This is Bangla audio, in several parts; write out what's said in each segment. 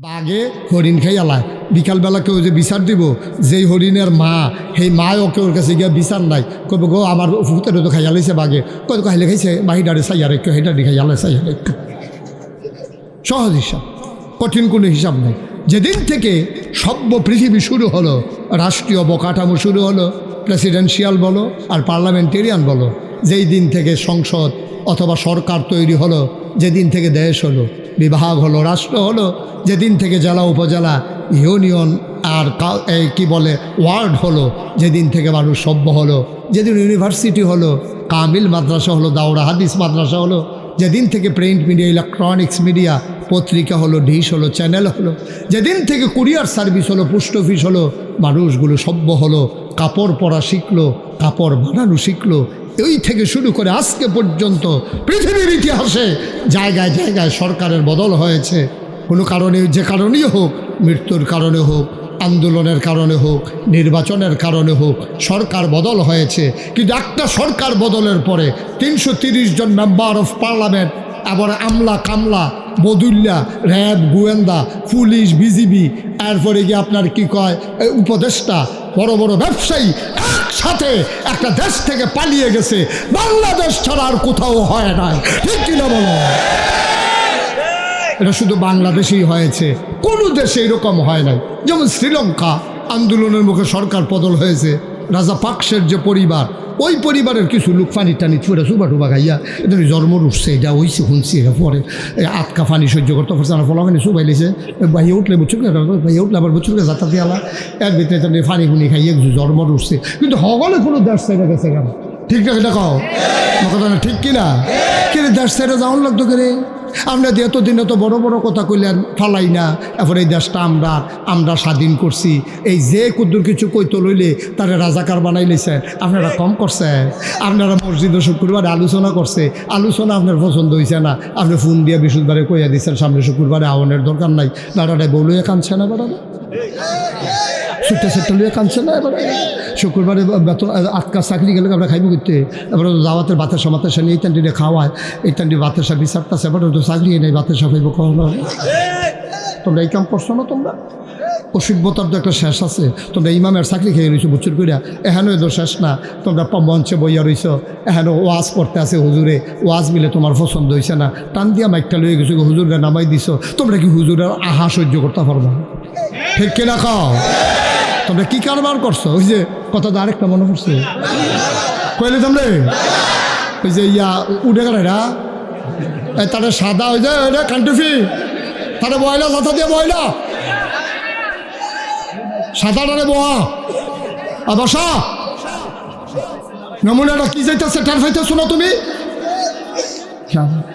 বাঘে হরিণ খাই আলায় বিকালবেলা কেউ যে বিচার দিব যেই হরিণের মা সেই মায় ওকে ওর কাছে গিয়ে বিচার নাই কব গো আমার ফুতের তো খাইয়া লাইছে বাঘে কত খাইলে খাইছে বাহিডারে চাইয়া রেখে হেডারি খাইয়া লাই চাইয়া রেখে সহজ হিসাব, কঠিন কোনো হিসাব নেই। যেদিন থেকে সভ্য পৃথিবী শুরু হলো, রাষ্ট্রীয় অবকাঠামো শুরু হলো, প্রেসিডেন্সিয়াল বলো আর পার্লামেন্টেরিয়ান বলো, যেই দিন থেকে সংসদ অথবা সরকার তৈরি হলো, যেদিন থেকে দেশ হলো, বিভাগ হলো, রাষ্ট্র হলো, যেদিন থেকে জেলা উপজেলা ইউনিয়ন আর কি বলে ওয়ার্ড হলো, যেদিন থেকে মানুষ সভ্য হলো, যেদিন ইউনিভার্সিটি হলো, কামিল মাদ্রাসা হলো, দাওরা হাদিস মাদ্রাসা হলো, যেদিন থেকে প্রিন্ট মিডিয়া, ইলেকট্রনিক্স মিডিয়া, পত্রিকা হলো, ডিশ হলো, চ্যানেল হলো, যেদিন থেকে কুরিয়ার সার্ভিস হলো, পোস্ট অফিস হলো, মানুষগুলো সভ্য হলো, কাপড় পরা শিখলো, কাপড় বানানো শিখলো, এই থেকে শুরু করে আজকে পর্যন্ত পৃথিবীর ইতিহাসে জায়গায় জায়গায় সরকারের বদল হয়েছে। কোনো কারণে, যে কারণেই হোক, মৃত্যুর কারণে হোক, আন্দোলনের কারণে হোক, নির্বাচনের কারণে হোক, সরকার বদল হয়েছে। কিন্তু একটা সরকার বদলের পরে 330 জন মেম্বার অফ পার্লামেন্ট, আবার আমলা কামলা বদুল্লা, র্যাব, গোয়েন্দা, পুলিশ, বিজিবি, এরপরে গিয়ে আপনার কি কয় উপদেষ্টা, বড় বড় ব্যবসায়ী একসাথে একটা দেশ থেকে পালিয়ে গেছে। বাংলাদেশ ছাড়া আর কোথাও হয় নাই, ঠিক কিনা বলো? এটা শুধু বাংলাদেশেই হয়েছে, কোনো দেশে এরকম হয় নাই। যেমন শ্রীলঙ্কা আন্দোলনের মুখে সরকার বদল হয়েছে, রাজা পাকসের যে পরিবার, ওই পরিবারের কিছু লোক ফানি টানি ছুড়ে সুবা টুবা খাইয়া এটা জন্ম উঠছে, এটা হইছে শুনছি, এটা পরে আটকা ফানি সহ্য করতে পারছে না, ফলাফানি সুবাই লিছে, ভাইয়া উঠলে বুঝছো, ভাইয়া উঠলে আবার বুঝছো যাতা দিয়ালা, এর ভিতরে তাদের ফানি ফুনি খাইয়ে জন্ম উঠছে। কিন্তু হগলে কোনো দেশ ছেড়ে গেছে কেন? ঠিক না, এটা কও কথা না, ঠিক কিনা? কিন্তু দেশ ছেড়ে যাওয়ার লাগতো করে আমরা যে এতদিন এত বড় বড় কথা কইলেন ফালাই না, এরপর এই দেশটা আমরা স্বাধীন করছি, এই যে কুদ্দুর কিছু কইতো লইলে তারা রাজাকার বানাই লেছেন। আপনারা কম করছেন, আপনারা মসজিদে শুক্রবারে আলোচনা করছে, আলোচনা আপনার পছন্দ হয়েছে না, আপনি ফোন দিয়ে বৃহস্পতিবারে কইয়া দিচ্ছেন সামনে শুক্রবারে আওয়ানের দরকার নাই, বেড়াটায় বউ লইয়া কাঁদছে না, বেড়াটা ছুট্টা ছুট্টা লইয়া কাঁদছে না, এবার শুক্রবারে বেতন আটকা চাকরি গেলে আমরা খাইব করতে, এবার দাওয়াতের বাতের সামাতের সামনে এই টান্ডি খাওয়ায়, এই টান্ডি বাতের সাথে বিচারতেছে, এবার তো চাকরি নেই, বাতের সাফাইব কখনো। তোমরা এই কাম করছো না? তোমরা অসভ্যতার তো একটা শেষ আছে। তোমরা ইমামের চাকরি খেয়ে রয়েছো বুচ্চুর করিয়া, এখানে তো শেষ না। তোমরা মঞ্চে বইয়া রয়েছ, এখানে ওয়াজ করতে আছে হুজুরে, ওয়াজ মিলে তোমার পছন্দ হয়েছে না, টান দিয়া মাইকটা লইয়া গেছো, হুজুরে নামাই দিছ, তোমরা কি হুজুরের আহা সহ্য করতে পারবা? ঠিক কিনা খাও? তোমরা কি কারবার করছো? ওই যে কথাটা আরেকটা মনে পড়ছে, কইলে তোমরা ওই যে উঠে গেল এরা, তারা সাদা ওই যে ওইটা কান্টুফি, তারা বয়লা কথা দিয়ে বয়লা সাদাটারে বহা বসা নমুনাটা কি যাইতেছে, টার ফাইতেছো না তুমি?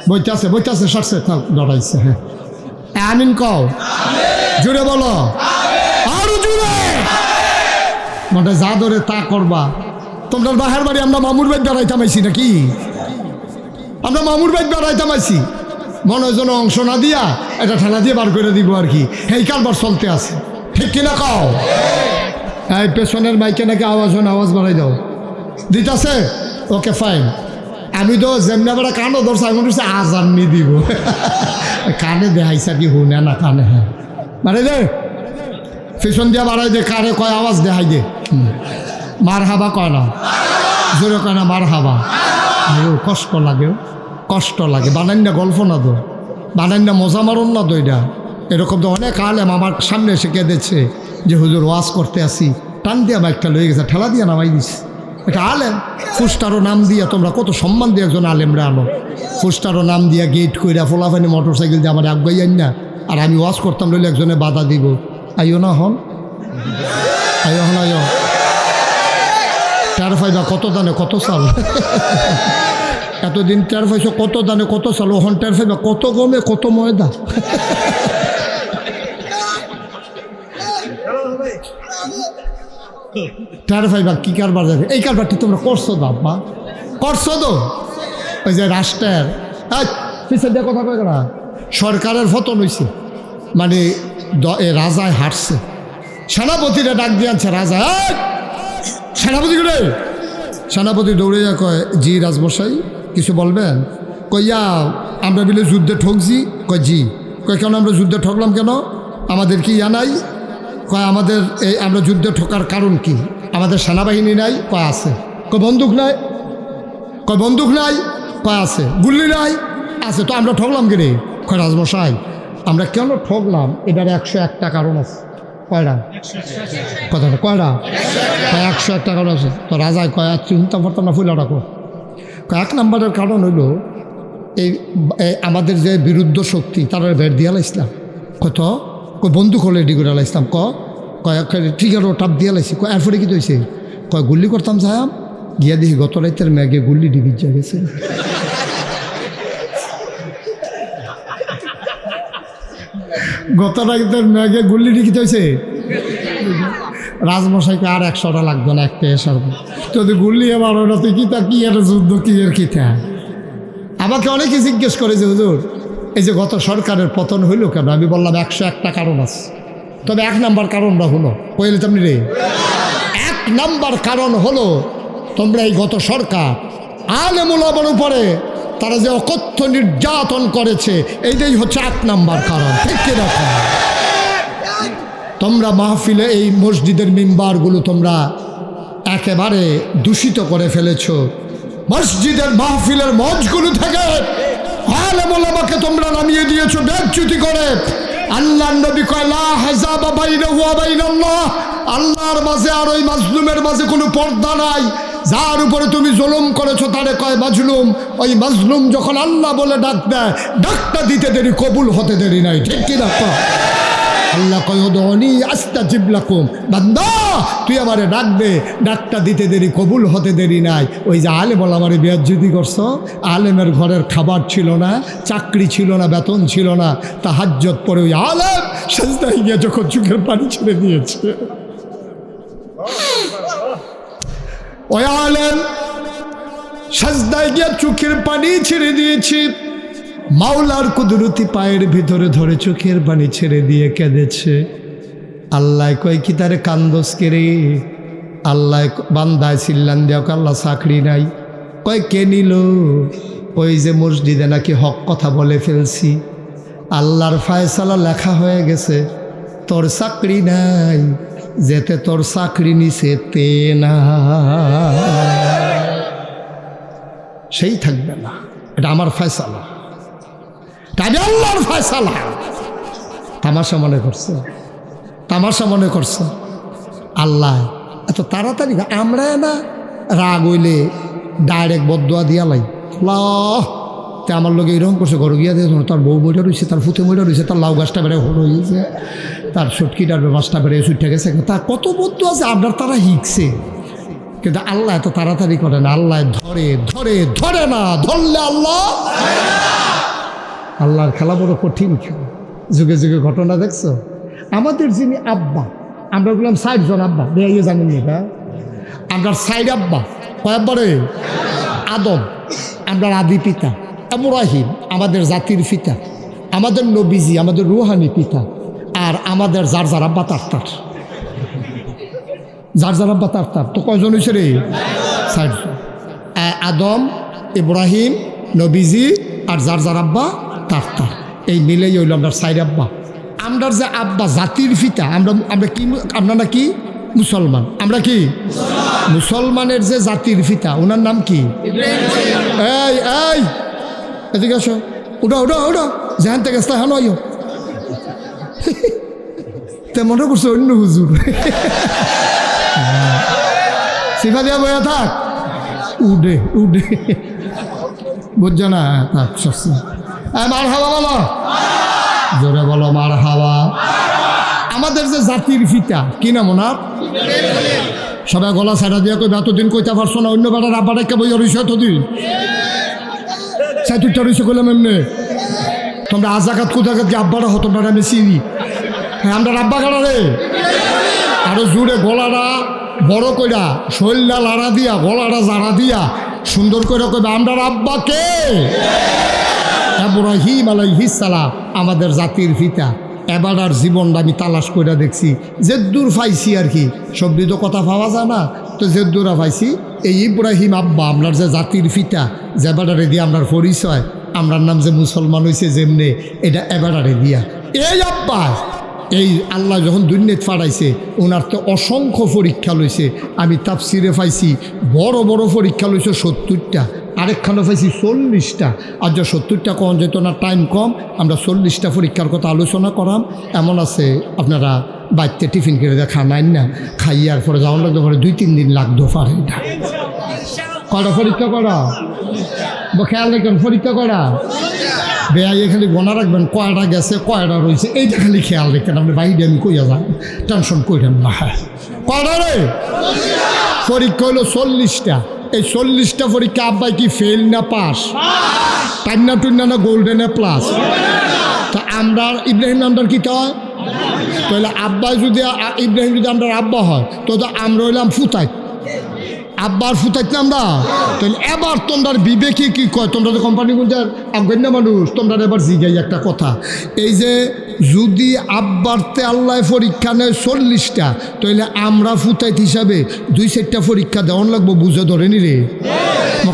বইতে আছে সারছে, থাক ডরাইছে। হ্যাঁ আমিন কও, জুড়ে বলো, আরো জুড়ে, মানে যা ধরে তা করবা। তোমরা বাহার বাড়ি আমরা মামুর বাইক বেড়াইতাম আইছি নাকি? আমরা মামুর বাইক বেড়াইতাম আইছি, মনে যেন অংশ না দিয়া এটা ঠেলা দিয়ে বার করে দিব আর কি, এই কারবার চলতে আছে, ঠিক কিনা কও? এই পেছনের মাইকে নাকি আওয়াজ হয়, আওয়াজ বাড়াই দাও, দিতেছে? Okay fine. আমি তো যেমনি বেড়া কানও ধরছে, আমি বলছি আজান নি দিব, কানে দেখাইছে কি হুনে না কানে, হ্যাঁ বাড়াই দে, পেছন দিয়া বাড়াই দে, কারে কয় আওয়াজ দেখাই দে, মার হাবা কয় না, জোরে কয় না মার হাবা। কষ্ট লাগে, কষ্ট লাগে, বানান না গল্প না তো, বানান না মজা মারুন না তো, এটা এরকম তো অনেক আলেম আমার সামনে এসে কেঁদেছে যে হুজুর ওয়াজ করতে আসি, টান দিয়া বাইকটা লয়ে গেছে, ঠেলা দিয়া নামাই দিস। এটা আলেম, ফুস্টারও নাম দিয়া, তোমরা কত সম্মান দিয়ে একজন আলেমরা আনো, ফুস্টারও নাম দিয়া গেট কইরা ফোলাফানি মোটর সাইকেল দিয়ে আমার আগাই আন না, আর আমি ওয়াজ করতাম লইলে একজনে বাধা দিব, আইও না হন, আইও হন, আইও টার ফাইবা কত দানে কত সাল, এতদিন টের পাইছো কত দানে কত চাল, ওখান টের পাইবা কত গমে কত ময়দা। টের পাইবা কি কারবার যাবে, এই কারবারটি তোমরা করছো তো আব্বা, করছো তো। ওই যে রাষ্ট্রের পিছিয়ে দিয়ে কথা কয় না, সরকারের পতন হয়েছে, মানে রাজায় হাঁটছে, সেনাপতিরা ডাক দিয়ে আনছে, রাজা সেনাপতি করে, সেনাপতি দৌড়ে যা কয়, জি রাজমশাই কিছু বলবেন? কইয়া আমরা বিলে যুদ্ধে ঠকছি, কয় জি। কয় কেন আমরা যুদ্ধে ঠকলাম কেন? আমাদের কি নাই? কয় আমাদের এই আমরা যুদ্ধে ঠোকার কারণ কি? আমাদের সেনাবাহিনী নাই? কয় আছে। কয় বন্দুক নাই? কয় বন্দুক নাই? কয় আছে। গুল্লি নাই? আছে। তো আমরা ঠকলাম কি রে? কয় রাজমশাই আমরা কেন ঠকলাম এটার 101টা কারণ আছে। কয়টা? কথাটা কয়টা? 101টা কারণ আছে। তো রাজায় কয় চিন্তা করতাম না, ফুলা রাখো। এক নম্বরের কারণ হইল এই আমাদের যে বিরুদ্ধ শক্তি তারা ভেট দিয়া লাইছিলাম। কত বন্দুক হলে এডি করে লাইছিলাম। কয়েক ট্রিগারও টাপ দিয়া লাইছি। এরপরে কি হয়েছে? কয় গুল্লি করতাম যাইম গিয়া দেখি গত রাইতের ম্যাগে গুল্লি ডিবির যা গেছে। গত রাইতের ম্যাগে গুল্লি ডিকিতে হয়েছে। রাজমশাইকে আর 100টা লাগবে না, একটা এসার যদি গুল্লি এবার ওটা তুই কি তা কি একটা যুদ্ধ কি এর কিতা। আমাকে অনেকে জিজ্ঞেস করে যে হুজুর এই যে গত সরকারের পতন হইল কেন? আমি বললাম 101টা কারণ আছে। তবে 1 নাম্বার কারণটা হলো কইলে তেমনি রে, 1 নাম্বার কারণ হলো তোমরা এই গত সরকার আলেম ওলামার উপরে তারা যে অকথ্য নির্যাতন করেছে, এইটাই হচ্ছে 1 নাম্বার কারণ। ঠিক কিনা? তোমরা মাহফিলে এই মসজিদের মিম্বারগুলো তোমরা একেবারে দূষিত করে ফেলেছ। মসজিদের মাহফিলের মঞ্চগুলো থেকে আলেম ওলামাকে তোমরা নামিয়ে দিয়েছো বেজ্জতি করে। আল্লাহর নবী কয় লা হাজাবা বাইনাহু ওয়া বাইনাল্লাহ, আল্লাহর মাঝে আর ওই মাজলুমের মাঝে কোনো পর্দা নাই। যার উপরে তুমি জুলুম করেছো তারে কয় মাজলুম। ওই মাজলুম যখন আল্লাহ বলে ডাক দেয়, ডাকটা দিতে দেরি, কবুল হতে দেরি নাই। ঠিক কি না? আল্লাহ কয় উদউনি আস্তাজিব লাকুম, বান্দা তুই আমারে ডাকবে, ডাকটা দিতে দেরি, কবুল হতে দেরি নাই। ওই যে আলেম আমারে বেয়াজ্জতি করছো, আলেমের ঘরের খাবার ছিল না, চাকরি ছিল না, বেতন ছিল না, তাহাজ্জুদ পড়ে ওই আলেম সেজদায় গিয়ে যখন চোখের পানি ছেড়ে দিয়েছে, ওই আলেম সেজদায় গিয়ে চোখের পানি ছেড়ে দিয়েছে, মাওলার কুদরতি পায়ের ভিতরে ধরে চোখের পানি ছেড়ে দিয়ে কেঁদেছে। আল্লাহ কয় কি তারে কান্দস কে রে? আল্লাহ বান্দায় চিল্লান দেও আল্লাহ চাকরি নাই। কয় কে নিল? ওই যে মসজিদে নাকি হক কথা বলে ফেলছি, আল্লাহর ফায়সালা লেখা হয়ে গেছে, তোর চাকরি নাই, যেতে তোর চাকরি নিছে তে না, সেই থাকবে না। এটা আমার ফায়সালা, আল্লাহর ফায়সালা। তামাশা মনে করছে, তামাশা মনে করছে। আল্লাহ এত তাড়াতাড়ি আমরা না রাগ হইলে ডাইরেক্ট বদদোয়া দিয়া লাই। তে আমার লোক এরকম করছে, ঘর গিয়া দিয়ে তার বউ মইটা রয়েছে, তার ফুতে মইটা রয়েছে, তার লাউ গাছটা বেড়ে হলো হয়েছে, তার সটকিটার মাছটা বেড়ে ছুটে গেছে। তার কত বদ্ধ আছে আপনার, তারা হিকছে। কিন্তু আল্লাহ এত তাড়াতাড়ি করে না। আল্লাহ ধরে ধরে ধরে না, ধরলে আল্লাহ, আল্লাহর খেলা বড় কঠিন খেলা। যুগে যুগে ঘটনা দেখছো। আমাদের যিনি আব্বা, আমরা বললাম 60 জন আব্বা, বেরিয়ে জানেন না আমরা 60 আব্বা। কয় আব্বা রে? আদম আমরা আদি পিতা, ইব্রাহিম আমাদের জাতির পিতা, আমাদের নবীজি আমাদের রুহানি পিতা, আর আমাদের যার যার আব্বা তার তার, যার যার আব্বা তার তার। তো কয়জন হয়েছে রে? 60 জন। আদম, ইব্রাহিম, নবীজি আর যার যার আব্বা তার তার, এই মিলেই হইল আমরা 60 আব্বা। আমরা যে আব্বা জাতির পিতা, আমরা কি, আমরা না কি মুসলমান, আমরা কি মুসলমানের যে জাতির পিতা, ওনার নাম কি? এই এই এদিকে আসো, ওটা ওটা ওটা যেখান থেকে আসতে হানো আইও। তে মনে করছো অন্য হুজুর, সিফা দিয়া বইয়া থাক, উডে উডে, বুঝছো না? থাক সস্তা। মার হাওয়া বলো, জোরে বলো মার হাওয়া। আমাদের যে জাতির পিতা কি নাম ওনার? সবাই গলা ছাড়া দিয়ে কই এতদিন কইতে পারছো না, অন্য বেটার আব্বাটা কে বইয়া রইছে এতদিন, সাইতুরটা রইছে কইলাম এমনি। তোমরা আজাকাত কোথাকাত কি আব্বাটা হতো না? আমি চিনি। হ্যাঁ আমরা আব্বা কাটা রে, আরো জোরে গলাটা বড় কইরা, শৈলটা লাড়া দিয়া, গলাটা জাড়া দিয়া সুন্দর করে কইবা আমরা আব্বা কে? ইব্রাহিম আলাইহিস সালাম আমাদের জাতির পিতা। এবার আর জীবনটা আমি তালাশ করে দেখছি, যে দূর পাইছি আর কি, সবদি তো কথা পাওয়া যায় না, তো যে দূরা পাইছি এই ইব্রাহিম আব্বা আপনার যে জাতির পিতা, যে বেড়ারে দিয়া আপনার পরিচয়, আমরার নাম যে মুসলমান হয়েছে যেমনে, এটা এবারে দিয়া এই আব্বা এই আল্লাহ যখন দুনিয়াত ফাড়াইছে ওনার তো অসংখ্য পরীক্ষা লইছে। আমি তাফসিরে পাইছি বড় বড় পরীক্ষা লইছে 70টা, আরেকখানে পাইছি 40টা। আর যে 70টা কম যেত না, টাইম কম, আমরা 40টা পরীক্ষার কথা আলোচনা করাম। এমন আছে আপনারা বাড়িতে টিফিন করে দেয় খানাইন না, খাইয়ার পরে যাওয়ার লাগতে পারে 2-3 দিন লাগতে পারে। এটা কটা পরীক্ষা করা খেয়াল রাখবেন, পরীক্ষা করা বেআই খালি গোনা রাখবেন কয়টা গেছে কয়টা রয়েছে, এইটা খালি খেয়াল রাখবেন। আপনি বাইরে আমি কইয়া যান, টেনশন করেন না। হ্যাঁ কয়টা রে পরীক্ষা হলো 40টা। এই 40টা পরীক্ষা আব্বাই কি ফেল না পাস, টান্না টুন্না না গোল্ডেনে প্লাস? তা আমরা ইব্রাহিম নামটার কী হয় তাহলে আব্বাই যদি ইব্রাহিম যদি আমরা আব্বা হয় তো আমরা হইলাম ফুতাই, আব্বার ফুতাইতে আমরা। তাহলে এবার তোমরা বিবেকে কি কয়, তোমরা তো কোম্পানি গুঞ্জার আজ্ঞা মানুষ, তোমরা এবার জিগাই একটা কথা। এই যে যদি আব্বারতে আল্লাহ পরীক্ষা নেয় 40টা, তাহলে আমরা ফুতাইত হিসাবে 2-4টা পরীক্ষা দেওয়ান লাগবো। বুঝে ধরেনি রে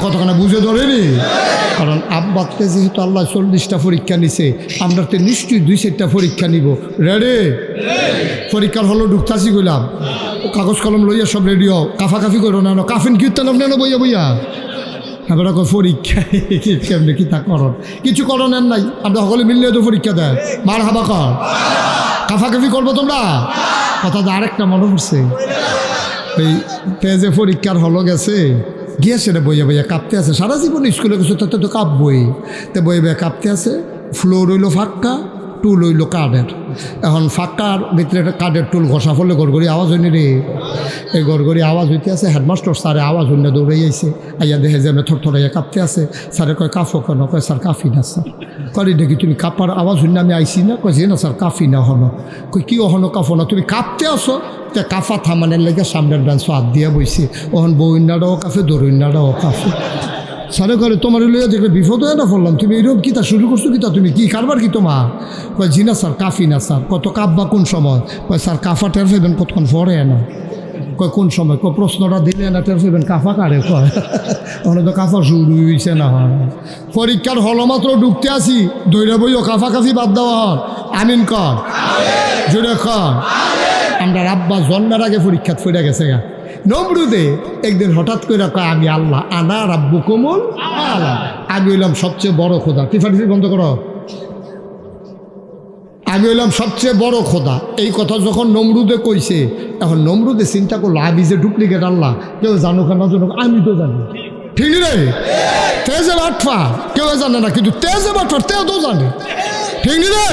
কতখানা, বুঝে ধরেনি? কারণ আব্বারতে যেহেতু আল্লাহ 40টা পরীক্ষা নিছে, আমরা তো নিশ্চয়ই 2-4টা পরীক্ষা নিব। রেডি? পরীক্ষার হলো ঢুকতাছি গেলাম, কাগজ কলম লইয়া সব রেডিও, কাফাকাফি করো না, কাফিন কীর্তন নেন বইয়া বইয়া। এবার পরীক্ষা কেমনি কি তা করন, কিছু করণের নাই। আমরা সকলে মিললে তো পরীক্ষা দেয়, মার হাবা কর, কাফাকাফি করবো তোমরা। কথা তো আরেকটা মনে পড়ছে, ওই তেজে পরীক্ষার হলো গেছে, গিয়েছে রে বইয়া বইয়া কাঁপতে আছে। সারা জীবন স্কুলে গেছে, তাতে তো কাঁপবই। তো বইয়া বইয়া কাঁপতে আছে, ফ্লোর হইলো ফাঁকা, টুল হইল কাঠের। এখন ফাঁকার ভিতরে একটা কাঠের টুল ঘষা ফলে গড়গড়ি আওয়াজ হয়নি রে। এই গড়গড়ি আওয়াজ হইতে আছে, হেডমাস্টার স্যারে আওয়াজ হইলে দৌড়ে আইছে, আইয়া দেখে যে আমি থরথরাইয়া কাঁপতে আছে। স্যারে কয় কাফো কেন? কয় স্যার কাফি না স্যার। কয় দেখি তুমি কাঁপার আওয়াজ হইলে আমি আইসি না? কয় যে না স্যার কাফি না হনো। কই কি হনো কাফো না? তুমি কাঁপতে আসো। তে কাফা থামানের লেগে সামনের বেঞ্চ হাত দিয়া বইছে। ওহন বউন্যাটাও কাফে, দরুন্যাটাও কাফে। সারে করে তোমার লইয়া দেখলে বিপদ হয়ে না পড়লাম, তুমি এরকম কিতা শুরু করছো, কিতা তুমি কি কারবার কি তোমার? কয় জি না স্যার কাফি না স্যার। কত কাঁপবা কোন সময়? কয় স্যার কাফা টের ফেবেন কতক্ষণ পরে না। কয় কোন সময়? কয় প্রশ্নটা দিলে না টের ফেবেন কাফা কারে কয়। ওখানে তো কাফা শুরু হয়েছে না হয়। পরীক্ষার হল মাত্র ঢুকতে আসি, দৈরা বইও কাফাকাফি বাদ দেওয়া হন। আমিন কর, জোরে কর। আমরা আব্বা জন্মের আগে পরীক্ষা ফিরে গেছে গা। নমরুদে একদিন হঠাৎ করে কয় আমি আল্লাহ, আনা রাব্বুকুমুল আ'লা, আমি হইলাম সবচেয়ে বড় খোদা। টিফাটিফি বন্ধ করো, আমি হইলাম সবচেয়ে বড় খোদা। এই কথা যখন নমরুদে কইছে, এখন নমরুদে চিন্তা করলো আমি যে ডুপ্লিকেট আল্লাহ, কেউ জানুক না জানুক আমি তো জানি, ঠিক রে? তেজে বাটফা কেউ জানে না, কিন্তু তেজে বাটফা তেও তো জানে, ঠিক রে?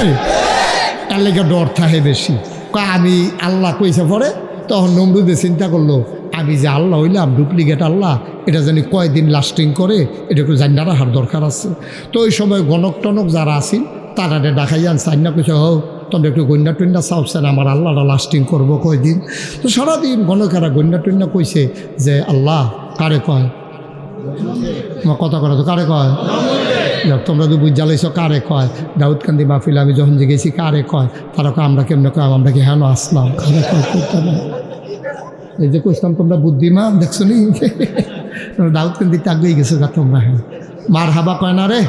তার লেগে ডর থাকে বেশি। কয় আমি আল্লাহ কইছে পরে। তখন নমরুদে চিন্তা করলো আমি যে আল্লাহ হইলাম ডুপ্লিকেট আল্লাহ, এটা জানি কয়দিন লাস্টিং করে, এটা একটু জানি রাখার দরকার আছে। তো ওই সময় গণক টনক যারা আসিল তারা দেখাইয়ান চাইনা কইছে, হোক তোমরা একটু গন্যা টন্যা চাওছেন, আমার আল্লাহটা লাস্টিং করবো কয়দিন। তো সারাদিন গণকেরা গন্যা টন্যা কইছে যে আল্লাহ কারে কয়, আমার কথা করা তো কারে কয়? তোমরা তো বুঝ জ্বালাইছ কারে কয়। দাউদকান্দি মাহফিল আমি যখন যে গেছি কারে কয়, তারা কয় আমরা কেমনে কয়, আমরা কি হেন আসলাম কারে কয় করতে না। এই যে কইছিলাম তোমরা বুদ্ধিমান, দেখছো নি? দাউদকান্দিতে আগেই গেছো গা তোমরা, হ্যাঁ মার হাবা কয় না রে।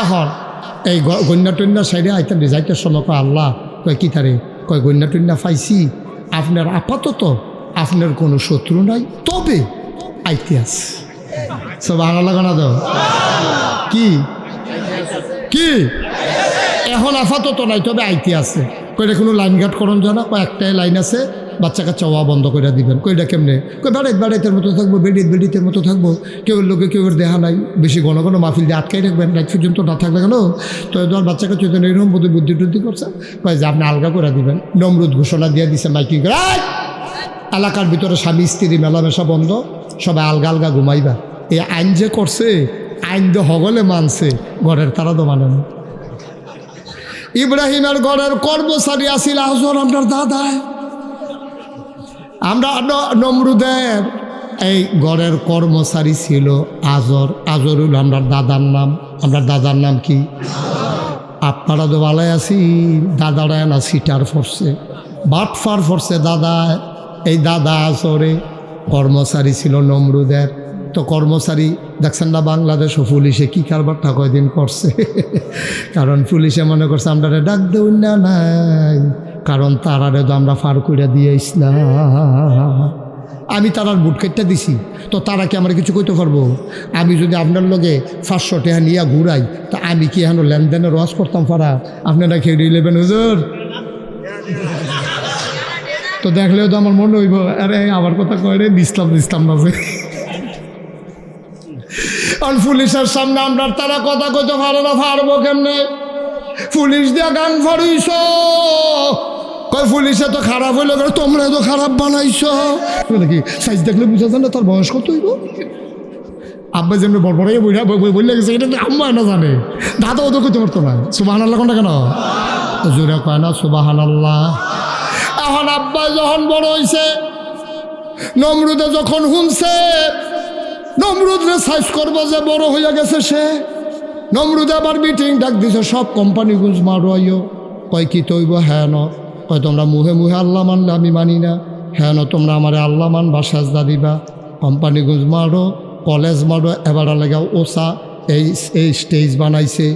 এখন এই গন্যা টন্যা সাইডে আইতে যাইতে সময় কয় আল্লাহ, কয় কি তারে? কয় গন্যা টন্যা পাইছি, আপনার আপাতত আপনার কোনো শত্রু নাই, তবে আইতে আছে। সব বাংলা লাগানো দাও কি কি এখন আপাতত নাই, তবে আইতে আছে। কইটা কোনো লাইন গার্ড করন জানা? কয়েকটাই লাইন আছে, বাচ্চা কাচ্চা ওয়া বন্ধ করে দিবেন। কইটা কেমনে? কই বেড়াইতের মতো থাকবো, বেডিতের মতো থাকবো, কেউ লোকে কেউ দেখা নাই, বেশি ঘন ঘন মাহফিল দিয়ে আটকাই রাখবেন, রাত পর্যন্ত না থাকবে কেন? তো ধর বাচ্চা কাচ্চা এরকম বুদ্ধি টুদ্ধি করছে, কয় যে আপনি আলগা করে দিবেন। নমরুদ ঘোষণা দিয়ে দিছে মাইকিং করে, এলাকার ভিতরে স্বামী স্ত্রী মেলামেশা বন্ধ, সবাই আলগা আলগা ঘুমাইবা। এই আইন যে করছে, আইন তো হগলে মানছে, ঘরের তারা তো মানে না। ইব্রাহিমের ঘরের কর্মচারী আসিল আজর, আপনার দাদায়। আমরা নমরুদের এই ঘরের কর্মচারী ছিল আজর। আজরুল আমরা দাদার নাম। আমরা দাদার নাম কি? আপনারা তো ভালোই আছি, দাদারা না সিটার ফরছে, বাটফার ফরছে দাদা। এই দাদা আজরে কর্মচারী ছিল নমরুদের। তো কর্মচারী দেখছেন না বাংলাদেশ ও পুলিশে কি কারবারটা কয়দিন করছে। কারণ পুলিশে মনে করছে আমরা ডাক দেউ না নাই, কারণ তারারে তো আমরা ফার করে দিয়ে ইসলাম। আমি তারার বুট কেটে দিছি, তো তারা কি আমরা কিছু কইতে পারবো? আমি যদি আপনার লগে 500 টাকা নিয়ে ঘুরাই, তা আমি কি এখন লেনদেনের রস করতাম পারা? আপনারা খেয়ে নেবেন হুজুর? তো দেখলেও তো আমার মনে হইব, আরে আমার কথা কয় রে, ইসলাম বাজে। আর পুলিশের সামনে আমরা তারা কথা কইতে পারে না, পারবো কেমনে? পুলিশ দিয়া গান ফাড়িস, কয় পুলিশে তো খারাপ হইলো, তোমরা তো খারাপ বানাইছ নাকি? সাইজ দেখলে বুঝা যায় না তার বয়স কত হইব। আব্বা যেমনি বড় বললে গেছে, এটা তো আম্মা না জানে, দাদাও তো কইতে পারতো না। সুবহানাল্লাহ কোনটা কেন জোরে কয় না সুবহানাল্লাহ? এখন আব্বা যখন বড় হইছে, নমরুদে যখন শুনছে নমরুদ রে সাইজ করবো যে বড় হইয়া গেছে সে, নমরুদে আবার মিটিং ডাক দিছে, সব কোম্পানি গুজ মারো আইও। কয় কি তৈব? হ্যাঁ ন। কয় তোমরা মুহে মুহে আল্লাহ মানলে আমি মানি না। হ্যাঁ ন, তোমরা আমার আল্লাহ মানবা, সাজদা দিবা। কোম্পানি গুজ মারো, কলেজ মারো, এবার লাগা ওসা এই স্টেজ বানাইছে।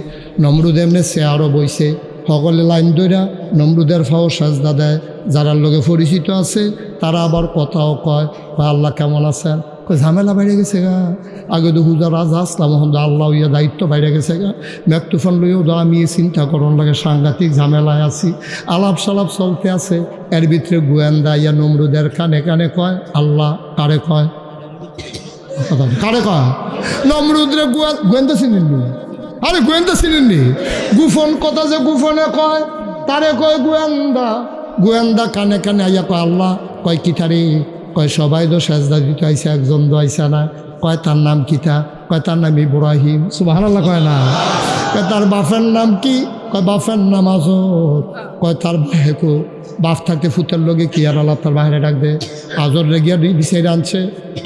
নমরুদ এমনি চেয়ারও বইছে, সকলে লাইন ধরা নমরুদের ফাও সাজদা দেয়। যারা লোকে পরিচিত আছে তারা আবার কথাও কয়, আল্লাহ কেমন আছেন? ঝামেলা বাইরে গেছে গা। আগে তো হুজা রাজা আসলাম, এখন তো আল্লাহ ইয়া দায়িত্ব বাইরে গেছে গা। মেকতুফান লইও তো আমি চিন্তা করন লাগে, সাংঘাতিক ঝামেলায় আছি। আলাপ সালাপ চলতে আছে, এর ভিতরে গোয়েন্দা ইয়া নমরুদের কানে কানে কয় আল্লাহ। কারে কয়? কারে কয়? নমরুদরে গোয়েন্দা চিনেননি? আরে গোয়েন্দা চিনেননি? গুফন কথা যে গুফনে কয় তারে কয় গোয়েন্দা। গোয়েন্দা কানে কানে আইয়া কয় আল্লাহ। কয় কিতারে? কয় সবাই তো সাজদা দিতে আইসা, একজন তো আইসা না। কয় তার নাম কিতা? কয় তার নাম ইব্রাহিম। সুবহানাল্লাহ কয় না? কয় তার বাপের নাম কি? কয় বাপের নাম আজর। কয় তার ভাইকো বাপ থাকতে ফুতের লগে কি আর আল্লাহ তার বাইরে ডাক দে? আজর রে গিয়া বিচারে আনছে।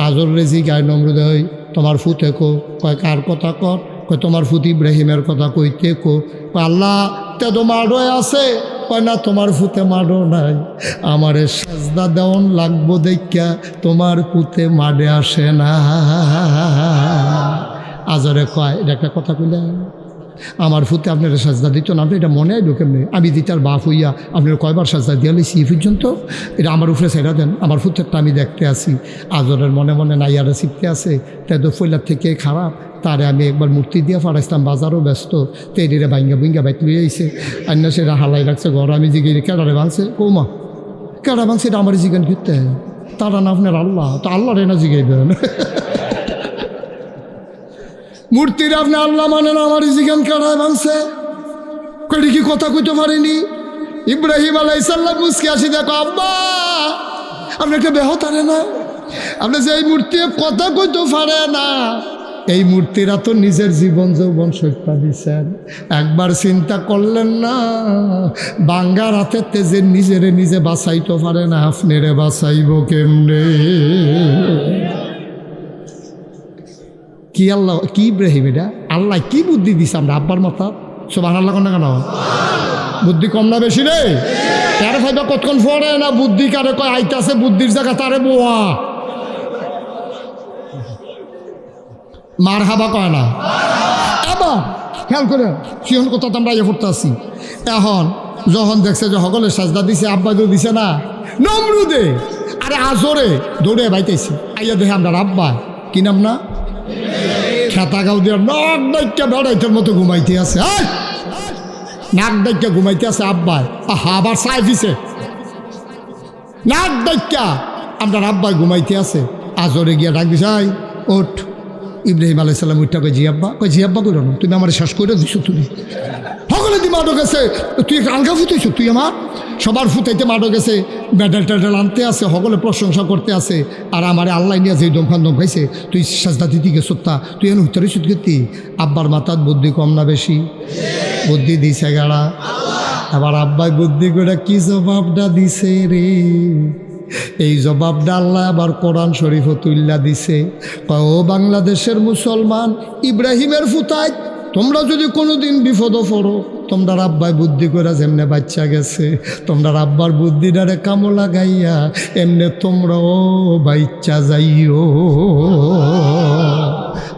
আজর রে জি গায়ে নমরুদে হই তোমার ফুতে কো। কয় কার কথা কর? কয় তোমার ফুত ইব্রাহিমের কথা কইতে কো। কয় আল্লাহ তে তো মাডো আছে। কয় না, তোমার ফুতে মাডো নাই, আমারে সাজদা দেওয়ান লাগবো দেখা তোমার পুতে মাডে আসে না। আজরে কয় এটা একটা কথা কইলে, আমার ফুতে আপনার সাজদা দিত না, এটা মনে হয় কেমনি? আমি দিতার বাপ হইয়া আপনার কয়বার সাজদা দিয়া লইছি পর্যন্ত? এটা আমার উপরে ছেড়া দেন, আমার ফুতেরটা আমি দেখতে আসি। আজরের মনে মনে নাইয়ারা শিখতে আছে, তাই তো ফইলার থেকে খারাপ। তারে আমি একবার মূর্তি দিয়ে ফাড়াইছিলাম, বাজারও ব্যস্ত, তেরিরে ভাঙ্গা ভুঙ্গা বাইক লুয়ে আইছে। অন্য সেটা হালাই রাখছে ঘর। আমি জিজ্ঞেস কেডারে ভাঙছে? কৌমা কেডা ভাঙছে? এটা আমার জিজ্ঞান করতে, তারা না আপনার আল্লাহ, তো আল্লাহ রে না জিজ্ঞাইবেন। মূর্তির আপনি আল্লাহ মানে না, আমার জিজ্ঞান কেডায় ভাঙছে? কয়টি কি কথা কইতে পারেনি? ইব্রাহিম আলাইসাল্লাম মুসকে আসি, দেখো আব্বা আপনি একটা বেহতারে না, আপনি যে এই মূর্তি কথা কইতে পারে না। এই মূর্তিরা তো নিজের জীবন যৌবন সত্যা দিচ্ছেন, একবার চিন্তা করলেন না? বাঙ্গার হাতের তেজে নিজেরে নিজে বাঁচাইতে পারে না, আপনারে বাঁচাইব কেমনে? কি আল্লাহ, কি ইব্রাহিম, এটা আল্লাহ কি বুদ্ধি দিছে আমরা আব্বার মাথা? সুবহানাল্লাহ কোন কেন? বুদ্ধি কম না বেশি রে? তারে ফাইবা কতক্ষণ পড়ে না, বুদ্ধি কারে কয় আইতাছে, বুদ্ধির জায়গা তারে বোয়া মার হাবা কয় না। এবার খেয়াল করে সিহন কথা আমরা ইয়ে করতে আসি। এখন যখন দেখছে যে সকলে সাজদা দিছে, আব্বা তো দিছে না, নমরুদে আরে আজরে দৌড়ে বাইতেছি। আইয়া দেখে আমরা আব্বা কি নাম না খেতা গাও দিয়ে নাক ডাইকা বেড়াইতের মতো ঘুমাইতে আছে, নাক ডাইকা ঘুমাইতে আছে আব্বাই। আহা আবার চাই দিছে, নাক ডাইকা আমরা আব্বাই ঘুমাইতে আছে। আজরে গিয়া ডাক দিছে, আই ওঠ। ইব্রাহিম আলাইসাল্লাম উঠটা কই জি আব্বা। কই জি আব্বা করো না, তুমি আমার শ্বাস করে দিছো, তুমি সকলে দিয়ে মাঠো গেছে, তুই একটা আলগা ফুটাইছ, তুই আমার সবার ফুটাইতে মাঠো গেছে, মেডেল টেডেল আনতে আছে, সকলে প্রশংসা করতে আছে। আর আমার আল্লাহ নিয়ে যে দমখান দমখাইছে, তুই সাজদা দিতে গেছ, তা তুই এনে উত্তরে সুদ করতি। আব্বার মাথার বুদ্ধি কম না বেশি? বুদ্ধি দিছে গাড়া। আবার আব্বাই বুদ্ধি করে কি জবাবটা দিছে রে, এই জবাবটা আল্লাহ আবার কোরআন শরীফও তুল্লা দিছে। ও বাংলাদেশের মুসলমান, ইব্রাহিমের ফুতায় তোমরা যদি কোনোদিন বিপদ পড়ো, তোমরা আব্বাই বুদ্ধি করে যেমনে বাচ্চা গেছে, তোমরা আব্বার বুদ্ধিটারে কামো লাগাইয়া এমনে তোমরাও বাচ্চা যাইও।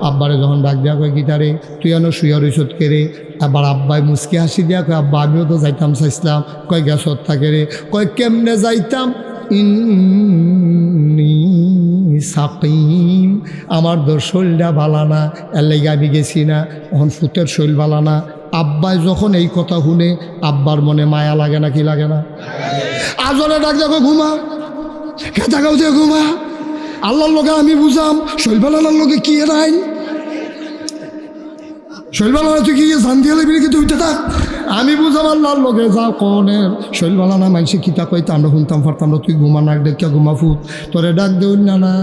আব্বারে যখন ডাক দেওয়া কয় গিটারে তুই এনো শুয়া রইসত কেরে, আবার আব্বাই মুসকি হাসি দিয়া কয় আব্বা আমিও তো যাইতাম চাইছিলাম। কয় গ্যাসত থাকে রে, কয় কেমনে যাইতাম, ইন্নি সাকিম, আমার তো শরীরটা বালানা, এর লেগে আমি গেছি না। এখন ফুতের শরীর বালানা। আব্বাই যখন এই কথা শুনে আব্বার মনে মায়া লাগে না কি লাগে না? আজলে ডাক দেখো ঘুমা, খেতাকাও দিয়ে ঘুমা, আল্লাহর লোকে আমি বুঝাম শরীর বালানার লোকে কি এর আইন, শরীর বালানা তুই কি জান দিয়ে লাগবি নাকি তুই থাক, আমি বুঝাম আল্লাহর লোকে যা কনের শরীর বালানা মানুষে কিতা কইতে আমরা শুনতাম পারতাম না। তুই ঘুমা নাক দেখ ঘুমা ফুট, তোরে ডাক দেউ না না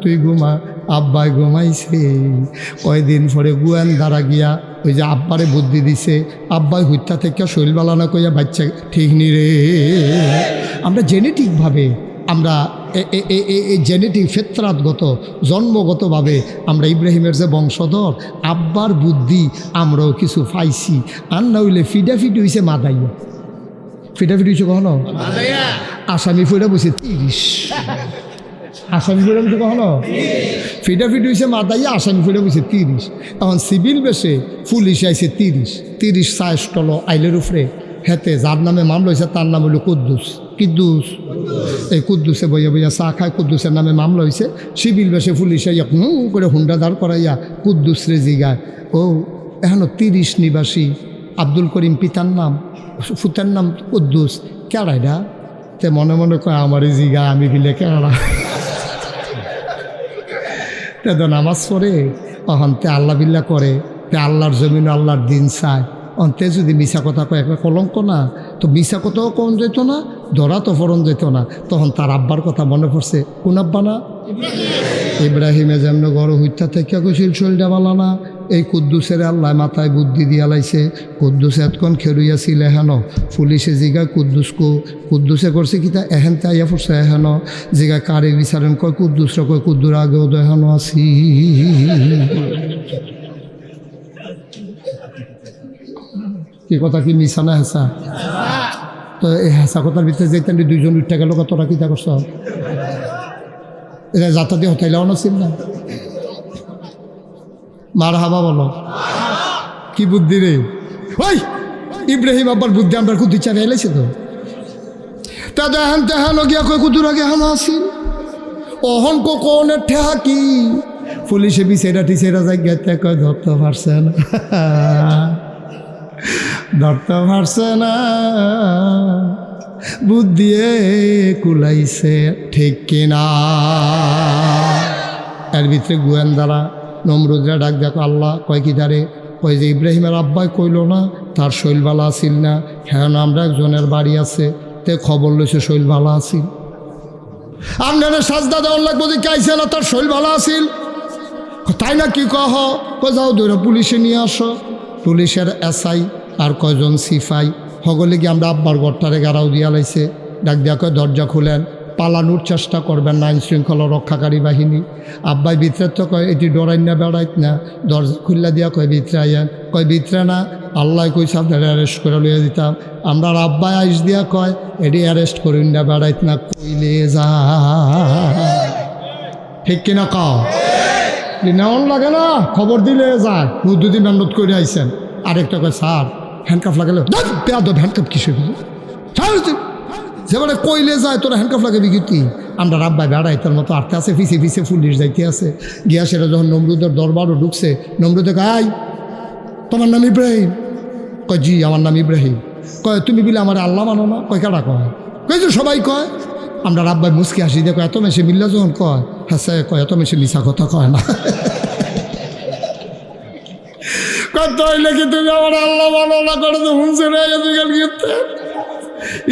তুই ঘুমা। আব্বাই ঘুমাইছে। কয়দিন পরে গুয়ান দ্বারা গিয়া ওই যে আব্বারে বুদ্ধি দিছে, আব্বাই হত্যা থেকে শরীর বালানা কইয়া বাচ্চা ঠিক নি রে। আমরা জেনেটিকভাবে আমরা জেনেটিক ফেতরাতগত জন্মগতভাবে আমরা ইব্রাহিমের যে বংশধর, আব্বার বুদ্ধি আমরাও কিছু পাইছি। আর না হইলে ফিডাফিডি হয়েছে মাদাইয়া, ফিডাফিডি হয়েছে কখনো আসামি ফুড়ে বসে 30, আসামি ফুড়ে বসে কখনো ফিডাফিডি হয়েছে মাদাইয়া, আসামি ফুড়ে বসে 30। এখন সিভিল বেশে পুলিশ আইছে 30 সাইস্টল আইলের উপরে হেতে যার নামে মামলা হয়েছে তার নাম হলো কুদ্দুস। কিদ্দুস, এই কুদ্দুসে বইয়া বইয়া চা খায়, কুদ্দুসের নামে মামলা হয়েছে। সিভিল বেশে পুলিশে করে হুন্ডা দাঁড় করাইয়া কুদ্দুস রে জিগায়, ও এখনও 30 নিবাসী, আব্দুল করিম পিতার নাম, ফুতের নাম কুদ্দুস, কেড়াইডা? তে মনে মনে কয় আমারই জিগা, আমি বিলে কেড়া। তে তো নামাজ পড়ে তখন তে আল্লাহ বিল্লা করে, তে আল্লাহর জমিন আল্লাহর দিন চায়। অন্তে যদি মিশা কথা কয় একটা কলঙ্ক না, তো মিশা কথাও কম যেত না, ধরা তো ফরন যেত না। তখন তার আব্বার কথা মনে পড়ছে। কোন আব্বা না? ইব্রাহিমে যেমন গড় হত্যা থেকে কইছিল শরীরটা বালা না, এই কুদ্দুসের আল্লাহ মাথায় বুদ্ধি দিয়া লাইছে। কুদ্দুস এতক্ষণ খেরুইয়াছিল এহেন, পুলিশে জিগায় কুদ্দুসকো, কুদ্দুসে করছে কিতা এহেন তাইয়া পড়ছে এহেন, জিগায় কারে বিচারেন, কয় কুদ্দুসরা, কয় কুদ্দুর আগেও তো এহেন আছি। কি কথা কি মিশা না হেসা? তো এই হেসা কথার ভিতরে যেতেন 2জন উঠতে গেল, তোরা কিতা করছ? এটা যাতা দিয়ে হতাইলাও না ছিল না। মার হাবা বলো, কি বুদ্ধি রে ওই ইব্রাহিম আব্বার বুদ্ধি আমরা কুদ্দি চারে এলাইছে তো। তা দেহান তেহান গিয়া কয় কুদুর আগে হানো আসি অহন কোনের ঠেহা কি পুলিশে বিছেরা টিছেরা জায়গাতে কয় ধরতে পারছে না, ধরতে পারছে না, বুদ্ধিয়ে কুলাইছে ঠিক কিনা। এর ভিতরে গোয়েন্দারা নমরুদরা ডাক দেখো আল্লাহ কয় কি দাঁড়ে, কয় যে ইব্রাহিমের আব্বাই কইল না তার শৈল ভালো আসিল না, হ্যাঁ না আমরা একজনের বাড়ি আছে তে খবর লইছে শৈল ভালো আসিল, আপনারা সাজদা দেওয়ার লাগবো যে কাইছে না তার শৈল ভালো আসিল, তাই না কি কহ, যাও ধরে পুলিশে নিয়ে আসো। পুলিশের এসআই আর কয়জন সিপাই সকলে গিয়ে আমরা আব্বার ঘরটারে গাড়াও দিয়া লাইছে। ডাক দিয়া কয় দরজা খুলেন, পালানোর চেষ্টা করবেন না, আইন শৃঙ্খলা রক্ষাকারী বাহিনী। আব্বাই ভিতরে তো কয় এটি ডরাই না বেড়াইত না, দরজা খুললা দিয়া কয় ভিতরে আইয়েন, কয় ভিতরে না আল্লাহ কইছে আপনারা অ্যারেস্ট করে লইয়া দিতাম। আমরা আব্বাই আইস দিয়া কয় এটি অ্যারেস্ট করুন না বেড়াইত না, কইলে যা ঠিক কিনা কও নেওয়ান লাগে না, খবর দিলে যায়। দুদিন মেহনত করে আইসেন। আরেকটা কয় স্যার হ্যান্ডকাফ লাগালে হ্যান্ডকাফ কিসে যেবারে কইলে যায় তোরা হ্যান্ডকাফ লাগাবি কি? আমরা রাব্বাই বেড়াইতার মতো আটতে আছে, ফিসে ফিসে পুলিশ যাইতে আছে। গিয়া সেটা যখন নমরুদের দরবারও ঢুকছে, নমরুদে কয় তোমার নাম ইব্রাহিম? কয় জি আমার নাম ইব্রাহিম। কয় তুমি বলে আমার আল্লাহ মানো না? কয় কারা কয়? কয় যে সবাই কয়। আমরা রাব্বাই মুসকি হাসি দেখো এত মেশে মিল্লা যখন কয় হ্যাঁ কয় এত মেশে মিশা কথা কয় না। কইলে কি তুমি আমার আল্লাহ মানো না করে হুঁসে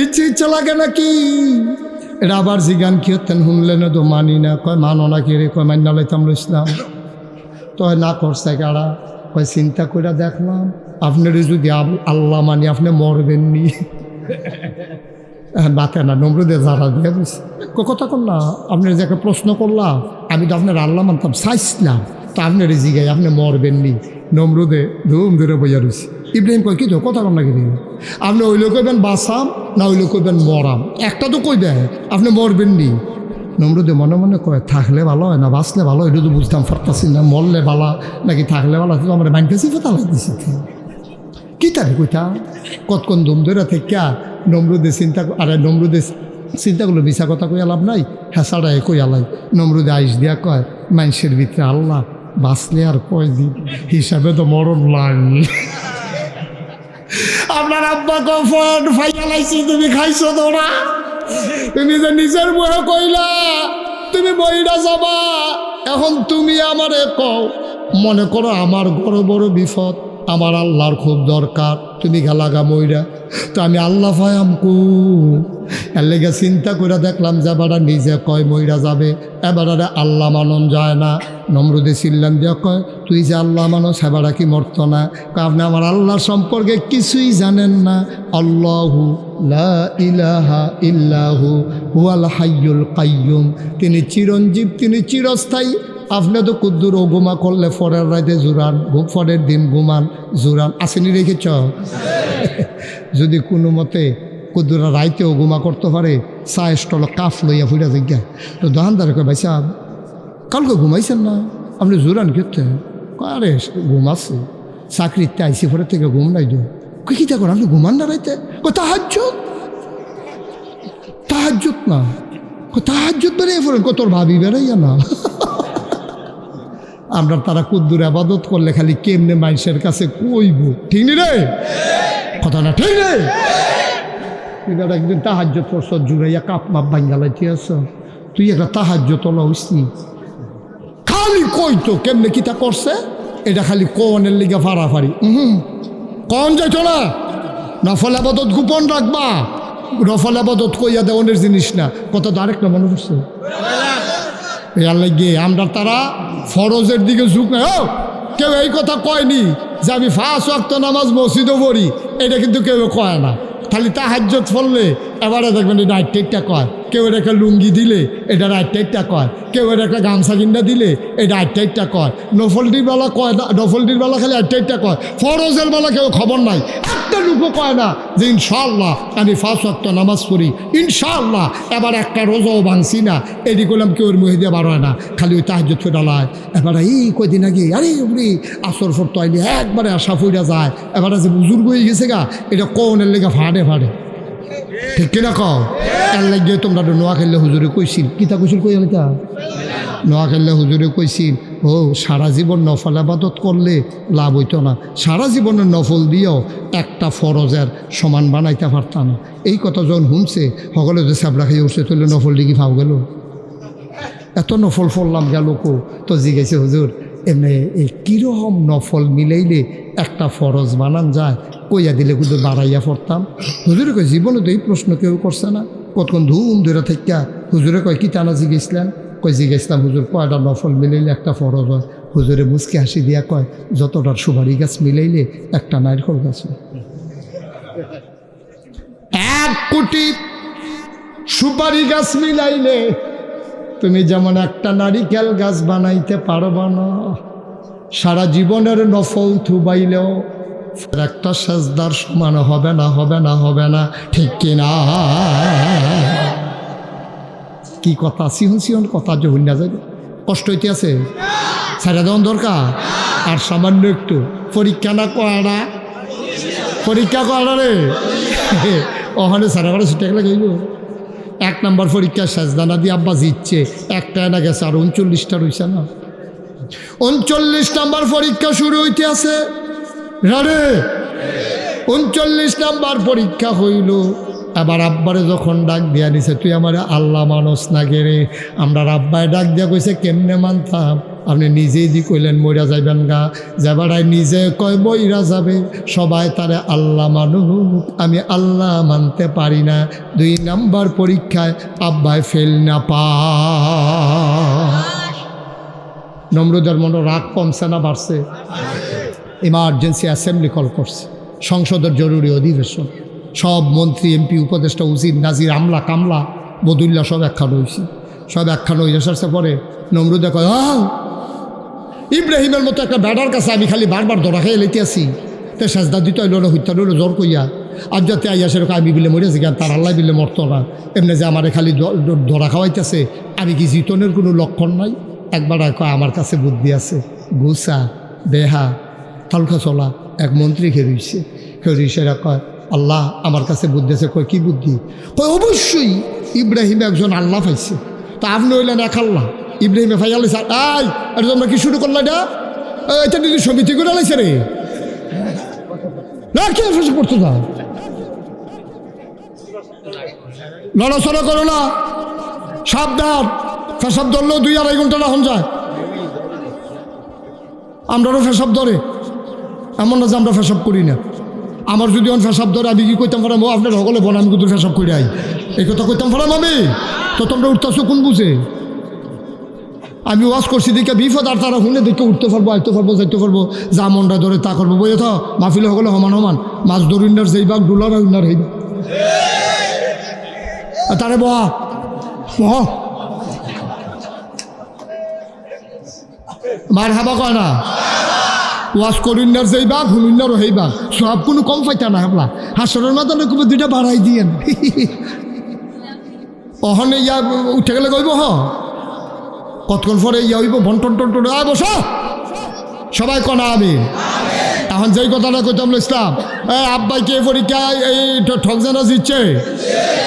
ইচ্ছে ইচ্ছা লাগে নাকি? এটা আবার জিগান কি হতেন শুনলে না তো মানি না, কয় মানো না কি রে? কয় মান্না লাইতাম ইসলাম। তো না করছে কারা? কয় চিন্তা করে দেখলাম আপনার যদি আল্লাহ মানি আপনি মরবেননি। বাতে না নমরুদে যারা দিয়ে বুঝছে কথা কর না, আপনার যে একটা প্রশ্ন করলাম আমি তো আপনার আল্লাহ মানতাম চাইছিলাম, তো আপনার জিগাই আপনি মরবেননি। নমরুদে ধুম ধরে বইয়া রয়েছে। ইব্রাহিম কয় কি তো কথা কম নাকি আপনি ওইলে কইবেন বাসাম না ওইলে কইবেন মরাম, একটা তো কইবেন, আপনি মরবেন নি। নমরুদে মনে মনে কয় থাকলে ভালো হয় না বাঁচলে ভালো, এটা তো বুঝতাম পারতাছি না, মরলে ভালো নাকি থাকলে ভালো, তো আমার মাইন্ডেছি ফেতা লাগতেছি কি তারে কইতা কতক্ষণ দুম ধরে থেকে নমরুদে চিন্তা, আরে নমরুদে চিন্তা করলো মিশা কথা কই লাভ নাই, হেঁচাড়ায় কই আলাই। নমরুদে আইস দিয়া কয় মানুষের ভিতরে আল্লাহ বাঁচলে আর কয়দিন, হিসাবে তো মরণ লাগে। আপনার আব্বা কফন ফাইয়া লাইছি, তুমি খাইছো তোরা, তুমি যে নিজের বয়ে কইলা তুমি বইরা যাবা, এখন তুমি আমারে কও, মনে করো আমার বড় বড় বিপদ, আমার আল্লাহর খুব দরকার, তুমি গেলাগা মইরা, তো আমি আল্লাহ ফায়াম কু এর লেগে চিন্তা করে দেখলাম যে এবারে নিজে কয় মইরা যাবে, এবারে আল্লাহ মানন যায় না। নমরুদে চিল্লান দিয়া কয় তুই যে আল্লাহ মানস এবারে কি মরত না, আপনি আমার আল্লাহর সম্পর্কে কিছুই জানেন না। আল্লাহু লা ইলাহা ইল্লাহু হুয়াল হাইয়ুল কাইয়ুম, তিনি চিরঞ্জীব, তিনি চিরস্থায়ী। আপনি তো কুদ্দুর ও ঘুমা করলে ফরের রাতে জুরান, ফরের দিন ঘুমান জুরান, আসেনি রেখেছ? যদি কোনো মতে কুদ্দুরা রাইতেও ঘুমা করতে পারে, চা স্টল কাফ লইয়া ফুটা জিজ্ঞা, তো দোকানদারে কয় ভাই সাহেব কালকে ঘুমাইছেন না, আপনি জুরান খেতে? আরে ঘুমাচ্ছে, চাকরিতে আইসি ফোরের থেকে ঘুম নাই দো, কী তা করেন আপনি ঘুমান না রাইতে? তাহাজ্জুদ, তাহাজ্জুদ না, তাহাজ্জুদ বেড়ে ফোরেন, তোর ভাবি বেড়াইয়া না। আমরা তারা কুদ্দুর আবাদত করলে খালি কেমনে মানুষের কাছে কইব, ঠিক নি রে কথা না, ঠিক রে? তুই একদিন তাহাজ্জুদ করছ, জুড়াইয়া কাপ মাপ ভাঙ্গালাইতে আস, তুই একটা তাহাজ্জুদ তোলা হইসনি, খালি কইতো কেমনে কিতা করছে, এটা খালি কনের লিগে ফাড়াফাড়ি। কন যাইতো না, নফল আবাদত গোপন রাখবা, নফল আবাদত কইয়া দেওয়ানের জিনিস না, কত আরেকটা মনে করছে ইয়ার লাগে আমরা তারা ফরজের দিকে ঝুঁক নাই। ও কেউ এই কথা কয়নি যে আমি 5 ওয়াক্ত নামাজ মসজিদও পড়ি, এটা কিন্তু কেউ কয় না, খালি তাহাজ্জুদ পড়লে এবারে দেখবেন এটা আটটা কয়, কেউ একটা লুঙ্গি দিলে এটা আটটা কয়, কেউ একটা গামছা কিনা দিলে এটা আটটা কয়, নফলটির বেলা কয় না, নফলটির বেলা খালি আটটা কয়, ফরজের বেলা কেউ খবর নাই, একটা লুকও কয় না যে ইনশাআল্লাহ আমি 5 ওয়াক্ত নামাজ পড়ি, ইনশাআল্লাহ এবার একটা রোজাও ভাঙছি না, এটি করলাম কেউ ওর মহিদে বার হয় না, খালি ওই তাহাজ্জুদ ফেরালায়। এবার এই কয়দিন আগে আরে উনি আসর ফরতো আইলে একবারে আশা ফুইরা যায়, এবারে যে বুজুর্গ হয়ে গেছে গা, এটা কনের লেগে ফাড়ে ফাড়ে, ঠিক কিনা কও? এর লাগিয়ে তোমরা নোয়া খেললে হুজুরে কইছিল, কিতা কইছিল কই আমি তা নোয়া খেললে হুজুরে কইছিল, ও সারা জীবন নফল আবাদত করলে লাভ হইতো না, সারা জীবনের নফল দিয়েও একটা ফরজের সমান বানাইতে পারতাম না। এই কথা যখন শুনছে সকলে যে সাবরা খাইয়ে উঠছে, তুললে নফল দিকে ফাও গেল, এত নফল ফললাম গেল কো, তো জিজ্ঞেসে হুজুর এমনি এই কীরকম নফল মিলাইলে একটা ফরজ বানান যায়, কইয়া দিলে কিন্তু বাড়াইয়া পড়তাম। হুজুরে কয় জীবনে তো এই প্রশ্ন কেউ করছে না, কতক্ষণ ধুম ধরে থেকে হুজুরে কয় কি টানা জিজ্ঞেসলেন, কই জিজ্ঞেসলাম হুজুর কয়টা নফল মিলাইলে একটা ফরজ হয়? হুজুরে মুচকে হাসি দিয়া কয় যতটার সুপারি গাছ মিলাইলে একটা নারকেল গাছ হয়। 1 কোটি সুপারি গাছ মিলাইলে তুমি যেমন একটা নারিকেল গাছ বানাইতে পারবা না, সারা জীবনের নফল থুবাইলেও একটা সেজদার সমান হবে না, হবে না, হবে না, ঠিক কিনা? কি কথা সিহন সিহন কথা যে হইনা যাবে, কষ্ট হইতে আছে, ছাড়া দেওয়ার দরকার। আর সামান্য একটু পরীক্ষা না করা, পরীক্ষা করা রে ওখানে সারা করে ছুটে গেলে গেল। 1 নম্বর পরীক্ষা সেজদানা দিয়ে আব্বা জিতছে, একটা না গেছে, আর 39টা রয়েছে না, 39 নম্বর পরীক্ষা শুরু হইতে আছে রে, 39 নম্বর পরীক্ষা হইল। আবার আব্বারে যখন ডাক দিয়া দিছে, তুই আমার আল্লাহ মানুষ না গেরে, আমরা আব্বায় ডাক দিয়া কইছে কেমনে মানতাম, আপনি নিজেই দি কইলেন মইরা যাইবেন গা, যাবারাই নিজে কয় বইরা যাবে, সবাই তারে আল্লাহ মানুষ, আমি আল্লাহ মানতে পারি না। 2 নম্বর পরীক্ষায় আব্বায় ফেল না পা। নমরুদের মনে রাগ কমছে না বাড়ছে? ইমার্জেন্সি অ্যাসেম্বলি কল করছে, সংসদের জরুরি অধিবেশন, সব মন্ত্রী এমপি উপদেষ্টা উজির নাজির আমলা কামলা বদুল্লা সব একখান হয়েছে, সব একখান হয়ে আসার পরে নমরুদে কয় ইব্রাহিমের মতো একটা ব্যাডার কাছে আমি খালি বারবার ধরা খেয়ে লেতে আসি, তে সেজদা দিতে হইল না হত্যা হইলো জ্বর কইয়া আর যাতে আইয়া সেরকম আমি বিলে মরেছি কেন তার আল্লাহ বিলে মরতো না এমনি যে আমার খালি ধরা খাওয়াইতেছে আমি কি জিতনের কোনো লক্ষণ নাই। একবার কয় আমার কাছে বুদ্ধি আছে, গুসা বেহা তালকা চলা এক মন্ত্রী খেয়েছে সেরা কয় আল্লাহ আমার কাছে বুদ্ধি আছে। কয় কি বুদ্ধি? কয় অবশ্যই ইব্রাহিম একজন আল্লাহ পাইছে, তা আপনি হইলেন এক আল্লাহ। ইব্রাহিমে ভাই আল্লাহ আই আর তোমরা কি শুরু করলো এটা নিজের সমিতি করে লাইছে রে না কে ফেসে পড়তো না লড়াচড়া করো না, সাবধান। ফেসাব ধরলেও 2-2.5 ঘন্টা রাখুন যায়। আমরাও ফেসাব ধরে, এমন না যে আমরা ফেসাব করি না। আমার যদি অন ফেসাব ধরে আমি কি কইতাম পারাম আপনার সকলে বন আমি কিন্তু ফেসাব করে আই এই কথা কইতাম পারাম আমি তো তোমরা উঠতেছো কোন বুঝে? আমি ওয়াজ করছি দেখে বিপদ আর তারা শুনে দেখে উঠতে পারবো আইতে পারবো যাইতে পারবো যা মনটা ধরে তা করবো বই থা মাহফিলে সকলে সমান সমান মাছ ধরুনার যেই বাঘ ডুলার উন্নার হইব তারে বহা বহ মার হাবা কয় না ওয়াজ করিনার যেই বাঘ হুনুন্নারও হেই বাঘ সব কোনো কম পাইতা না হাবলা হাসরের মাথানে খুব 2টা বাড়াই দিয়েন অহনে ইয়া উঠে গেলে কইব হ কতক্ষণ পরে ইয়া হইব বন্টন টন্টন বস সবাই কনা আমি এখন যেই কথাটা কইতাম ইসলাম আব্বাই কে পরীক্ষায় এই ঠকজানা দিচ্ছে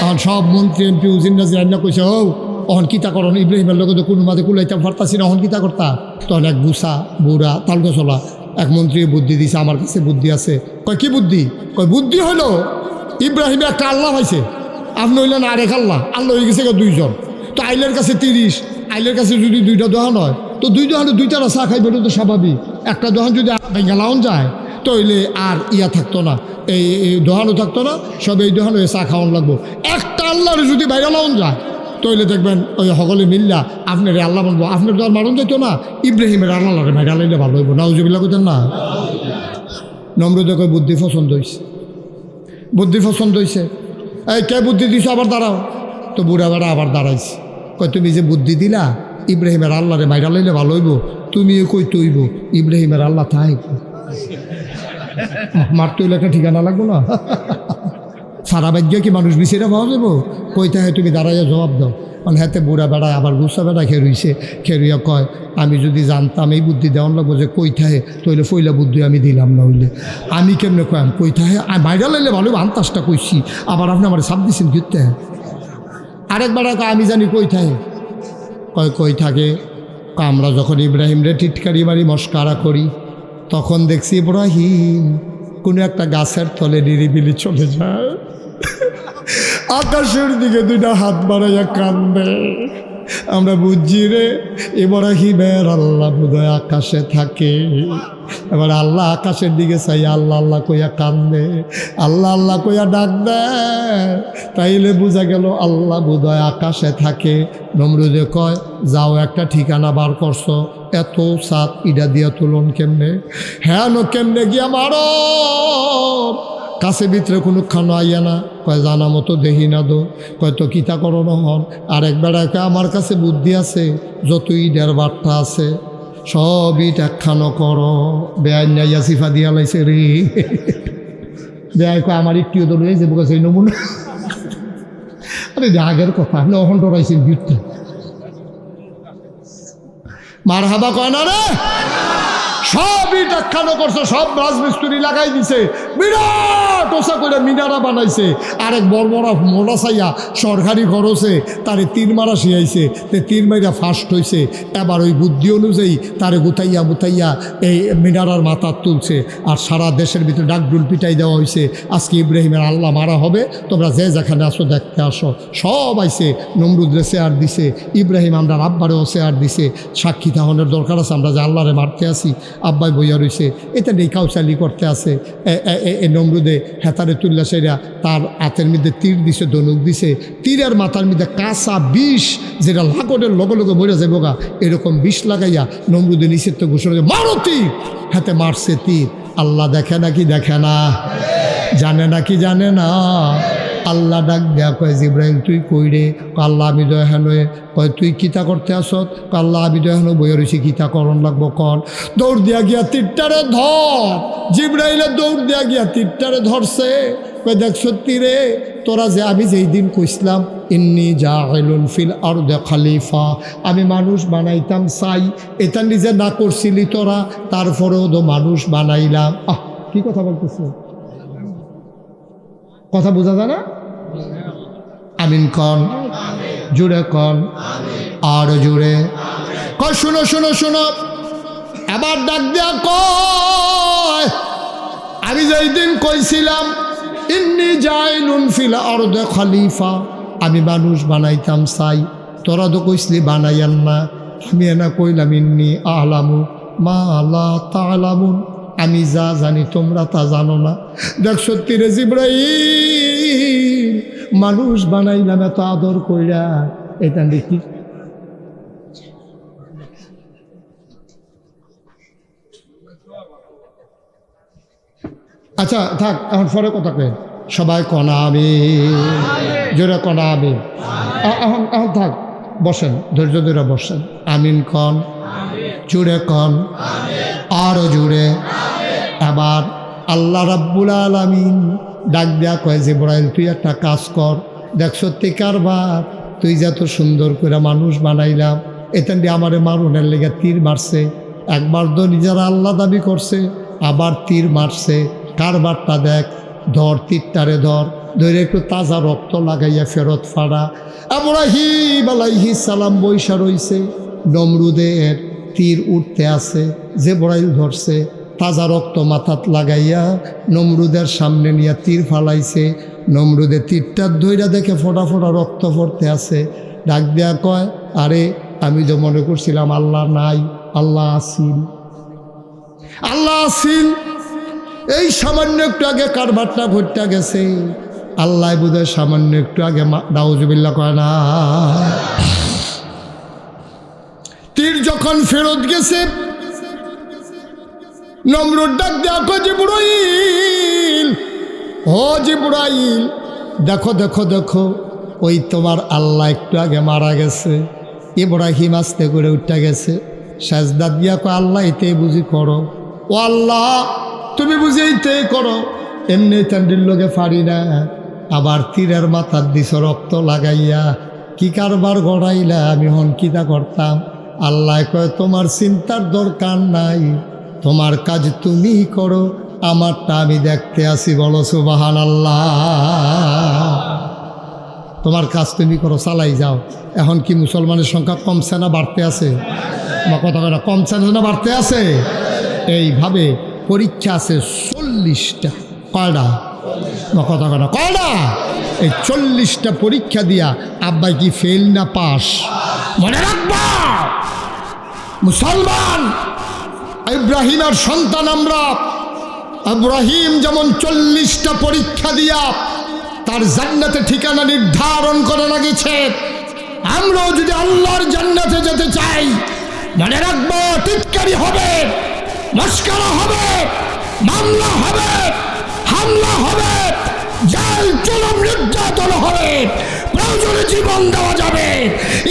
এখন সব মন্ত্রী এমপি উজিনাজি আইনা কইছে ও অহন কিতা করন ইব্রাহিমের লোক তো কোনো মাঝে কুলাইতাম পারতাছি না অহন কিতা করতা তখন এক গুসা বুড়া তালগো চলা এক মন্ত্রী বুদ্ধি দিছে আমার কাছে বুদ্ধি আছে। কয় কি বুদ্ধি? কয় বুদ্ধি হলো ইব্রাহিমে একটা আল্লাহ পাইছে, আপনি হইলেন আরেক আল্লাহ, আল্লাহ হয়ে গেছে 2জন, তো আইলের কাছে 30, আইলের কাছে যদি 2টা দোহান হয় তো 2 দোহানে 2টা চা খাইবে তো স্বাভাবিক। একটা দোহান যদি বেঙ্গালাউন যায় তো হইলে আর ইয়া থাকতো না, এই দোহানও থাকতো না, সব এই দোহানো চা খাওয়ান লাগবো। একটা আল্লাহর যদি বাইরে লাউন যায় তইলে দেখবেন ওই সকলে মিল্লা আপনার আল্লাহ বলবো, আপনার তো আর মানুষ যাইতো না, ইব্রাহিমের আল্লাহ লাগে ভাই আল্লাহ ভালো হইব না উজুবিল্লা করতেন না। নমরুদে কই বুদ্ধি পছন্দ হয়েছে, বুদ্ধি পছন্দ হয়েছে, এই কে বুদ্ধি দিছো আবার দাঁড়াও, তো বুড়া বেড়া আবার দাঁড়াইছে। কই তুমি যে বুদ্ধি দিলা ইব্রাহিমের আল্লাহ রে ভাইরা লাইলে ভালো হইব, তুমিও কই তৈব ইব্রাহিমের আল্লাহ তাই মার তৈলে একটা ঠিকানা লাগবো না সারা বাজ্য কি মানুষ বিচেরা পাওয়া যাবো? কইতে হয় তুমি দাঁড়াইয়া জবাব দাও। মানে হাতে বুড়া বেড়ায় আবার গুসা বেড়া খেরুইছে, খেরুইয়া কয় আমি যদি জানতাম এই বুদ্ধি দেওয়ান লাগবো যে কইথাহে তৈলে ফইলা বুদ্ধি আমি দিলাম না হইলে আমি কেমনে কয়াম কইথাহে বাইরে লাইলে ভালো আন্তাজটা কইছি, আবার আপনি আমার সাপ দিচ্ছেন ঘুরতে। আরেক বেড়া কয় আমি জানি কইথাহে, কয় কই থাকে আমরা যখন ইব্রাহিম রে টিটকারি মারি মস্কারা করি তখন দেখছি ইব্রাহিম কোনো একটা গাছের তলে নিরিবিলি চলে যায়, আকাশের দিকে 2টা হাত বাড়াইয়া কান্দে। আমরা বুঝছি রে ইব্রাহিমের আল্লাহ বোধহয় আকাশে থাকে। এবার আল্লাহ আকাশের দিকে চাই আল্লাহ আল্লাহ কইয়া কান্দে, আল্লাহ আল্লাহ কইয়া ডাক দেয়, তাইলে বোঝা গেল আল্লাহ বোধহয় আকাশে থাকে। নমরুদে কয় যাও একটা ঠিকানা বার করছো, এত সাত ইডা দিয়া তুলন কেমনে? হ্যাঁ নো কেমনে গিয়া মারো কাছে ভিতরে কোনো খানো আইয়া না? কয় জানা মতো দেখি না দো। কয় তো কিতা করো নহন? আরেক বেড়াকে আমার কাছে বুদ্ধি আছে, যত ইডের বাট্টা আছে সব ইট একখানো করো। বেআইন নাইয়া সিফা দিয়া লাইছে রে বেআই কয় আমার একটিও তো রয়েছে বলছে এই নমুনা আরে আগের কথা আপনি অহন ডরাইছেন বিটটা মার হাবা কয় না রে, সব ইট একখানো করছে, সব রাজমিস্ত্রি লাগাই দিছে, বিরাট ওসা করে মিনারা বানাইছে। আরেক বড় মোড়া চাইয়া সরকারি খরচে তারে 3 মারা শিয়াইছে, তে 3 মাইরা ফার্স্ট হয়েছে। এবার ওই বুদ্ধি অনুযায়ী তারে গুতাইয়া এই মিনারার মাথা তুলছে, আর সারা দেশের ভিতরে ডাকডুল পিটাই দেওয়া হয়েছে। আজকে ইব্রাহিমের আল্লাহ মারা হবে, তোমরা যে যেখানে আসো দেখতে আসো। সব আইছে, নমরুদরে চেয়ার দিছে, ইব্রাহিম আমরা আব্বারেও চেয়ার দিছে। সাক্ষী তাহনের দরকার আছে আমরা যে আল্লাহরে মারতে আসি, আব্বাই বইয়া রয়েছে, এটা নেই কাউচালি করতে আছে। এ নমরুদে হেতারে তুল্লা সেরা তার হাতের মধ্যে তীর দিছে, ধনুক দিছে, তীরের মাথার মধ্যে কাঁচা বিষ যেটা লাগনের লগে লগে মরে যাবো গা, এরকম বিষ লাগাইয়া নমরুদে নিষেধ ঘোষণা মারো তীর। হাতে মারছে তীর। আল্লাহ দেখে নাকি দেখে না? জানে নাকি জানে না? আল্লাহ ডাক দেয়া কয় জিব্রাইল তুই কই রে? আল্লাহ আমি দয়াহানয়ে। কয় তুই কিতা করতে আসত? আল্লাহ আমি দয়াহানো বইয়ে রয়েছি, কিতা করণ লাগবো কন। দৌড় দিয়া গিয়া তীরটারে ধর। জিব্রাইলে দৌড় দিয়া গিয়া তীরটারে ধরছে। কয় দেখ সত্যি রে, তোরা যে আমি যেই দিন কইসলাম ইন্নি জাইলুন ফিল আরদে খলিফা, আমি মানুষ বানাইতাম চাই, এটা নিজে না করছিলি তোরা, তারপরেও তো মানুষ বানাইলাম। কি কথা বলতেছে? কথা বোঝা যায় না? আমিন কন, জুড়ে কন, আর জুড়ে কয় শুনো শুনো শুনো। এবার ডাক দেয়া কয় আমি যেই দিন কইছিলাম ইন্নি জাইলুন ফিল আরদে খলিফা, আমি মানুষ বানাইতাম চাই, তোরা তো কইসলি বানাইয়ান না। আমি এনা কইলাম ইন্নি আলামু মা লা তা'লামুন, আমি যা জানি তোমরা তা জানো না। দেখ সত্যি রে জিব্রাইল, মানুষ বানাইলাম এত আদর কইরা, এটা দেখি আচ্ছা থাক, এখন পরে কথা কই। সবাই কনাবে, জোরে কনাবে। এখন এখন থাক, বসেন, ধৈর্য ধরে বসেন। আমিন কন, জুড়ে কন, আরো জুড়ে। এবার আল্লাহ রাব্বুল আলামিন ডাক দেয়া কয় জিব্রাইল তুই একটা কাজ কর। দেখ সত্যি কারবার, তুই যত সুন্দর করে মানুষ বানাইলাম, এতেন দিয়ে আমারে মারুনের লেগে তীর মারছে। একবার তো নিজেরা আল্লাহ দাবি করছে, আবার তীর মারছে। কারবারটা দেখ, ধর তীরটারে ধর, ধরে একটু তাজা রক্ত লাগাইয়া ফেরত ফাড়া। ইব্রাহিম আলাইহিস সালাম বৈশা রইছে, নমরুদের তীর উঠতে আছে, জিব্রাইল ধরছে, তাজা রক্ত মাথাত লাগাইয়া নমরুদের সামনে নিয়ে তীর ফালাইছে। নমরুদের তীরটার ধইরা দেখে ফোটা ফোটা রক্ত পড়তে আছে। ডাক দেয়া কয় আরে আমি তো মনে করছিলাম আল্লাহ নাই, আল্লাহ আসিল, আল্লাহ আসিল। এই সামান্য একটু আগে কারবারটা ঘটতে গেছে, আল্লাহ বোধহয় সামান্য একটু আগে নাউজুবিল্লাহ কয় না। তীর যখন ফেরত গেছে, নমরুদ ডাক দেয়া কয় জিব্রাইল, ও জিব্রাইল দেখো দেখো দেখো, ওই তোমার আল্লাহ একটু আগে মারা গেছে। ইব্রাহিম আস্তে করে উঠে গেছে, সাজদা দিয়া কয় আল্লাহ এতে বুঝি করো, ও আল্লাহ তুমি বুঝি এইতেই করো, এমনি চান্ডির লোকে পারি না। আবার তীরের মাথার দিছ রক্ত লাগাইয়া, কি কারবার গড়াইলা, আমি হন কিতা করতাম। আল্লাহ কয় তোমার চিন্তার দরকার নাই, তোমার কাজ তুমি করো, আমারটা আমি দেখতে আসি। বলো সুবহানাল্লাহ। তোমার কাজ তুমি করো, চালাই যাও। এখন কি মুসলমানের সংখ্যা কমছে না বাড়তে আছে? আমার কথা কথা কমছে না বাড়তে আছে? এইভাবে পরীক্ষা আছে 40টা। কয়টা? আমার কথা কথা কয়টা? এই 40টা পরীক্ষা দিয়া আব্বাই কি ফেল না পাস? মনে রাখবা মুসলমান, ইব্রাহিমের সন্তান আমরা। ইব্রাহিম যেমন 40টা পরীক্ষা দিয়া তার জান্নাতে ঠিকানা নির্ধারণ করে লাগিয়েছে, আমরাও যদি আল্লাহর জান্নাতে যেতে চাই, মনে রাখবো টিটকারি হবে, মস্করা হবে, মামলা হবে, হামলা হবে, জেল জুলুম নির্যাতন হবে, প্রয়োজনে জীবন দেওয়া যাবে,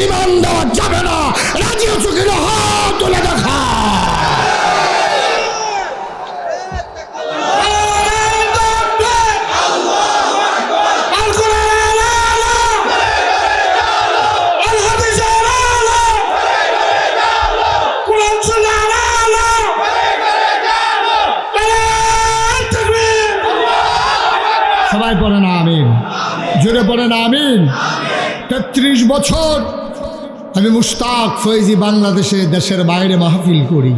ঈমান দেওয়া যাবে না। রাজি আছো কিনা হাত তুলে দেখা। সবাই পড়ে না আমিন, জোরে পড়ে না আমিন। 33 বছর আমি মুশতাক ফয়েজি বাংলাদেশে দেশের বাইরে মাহফিল করি,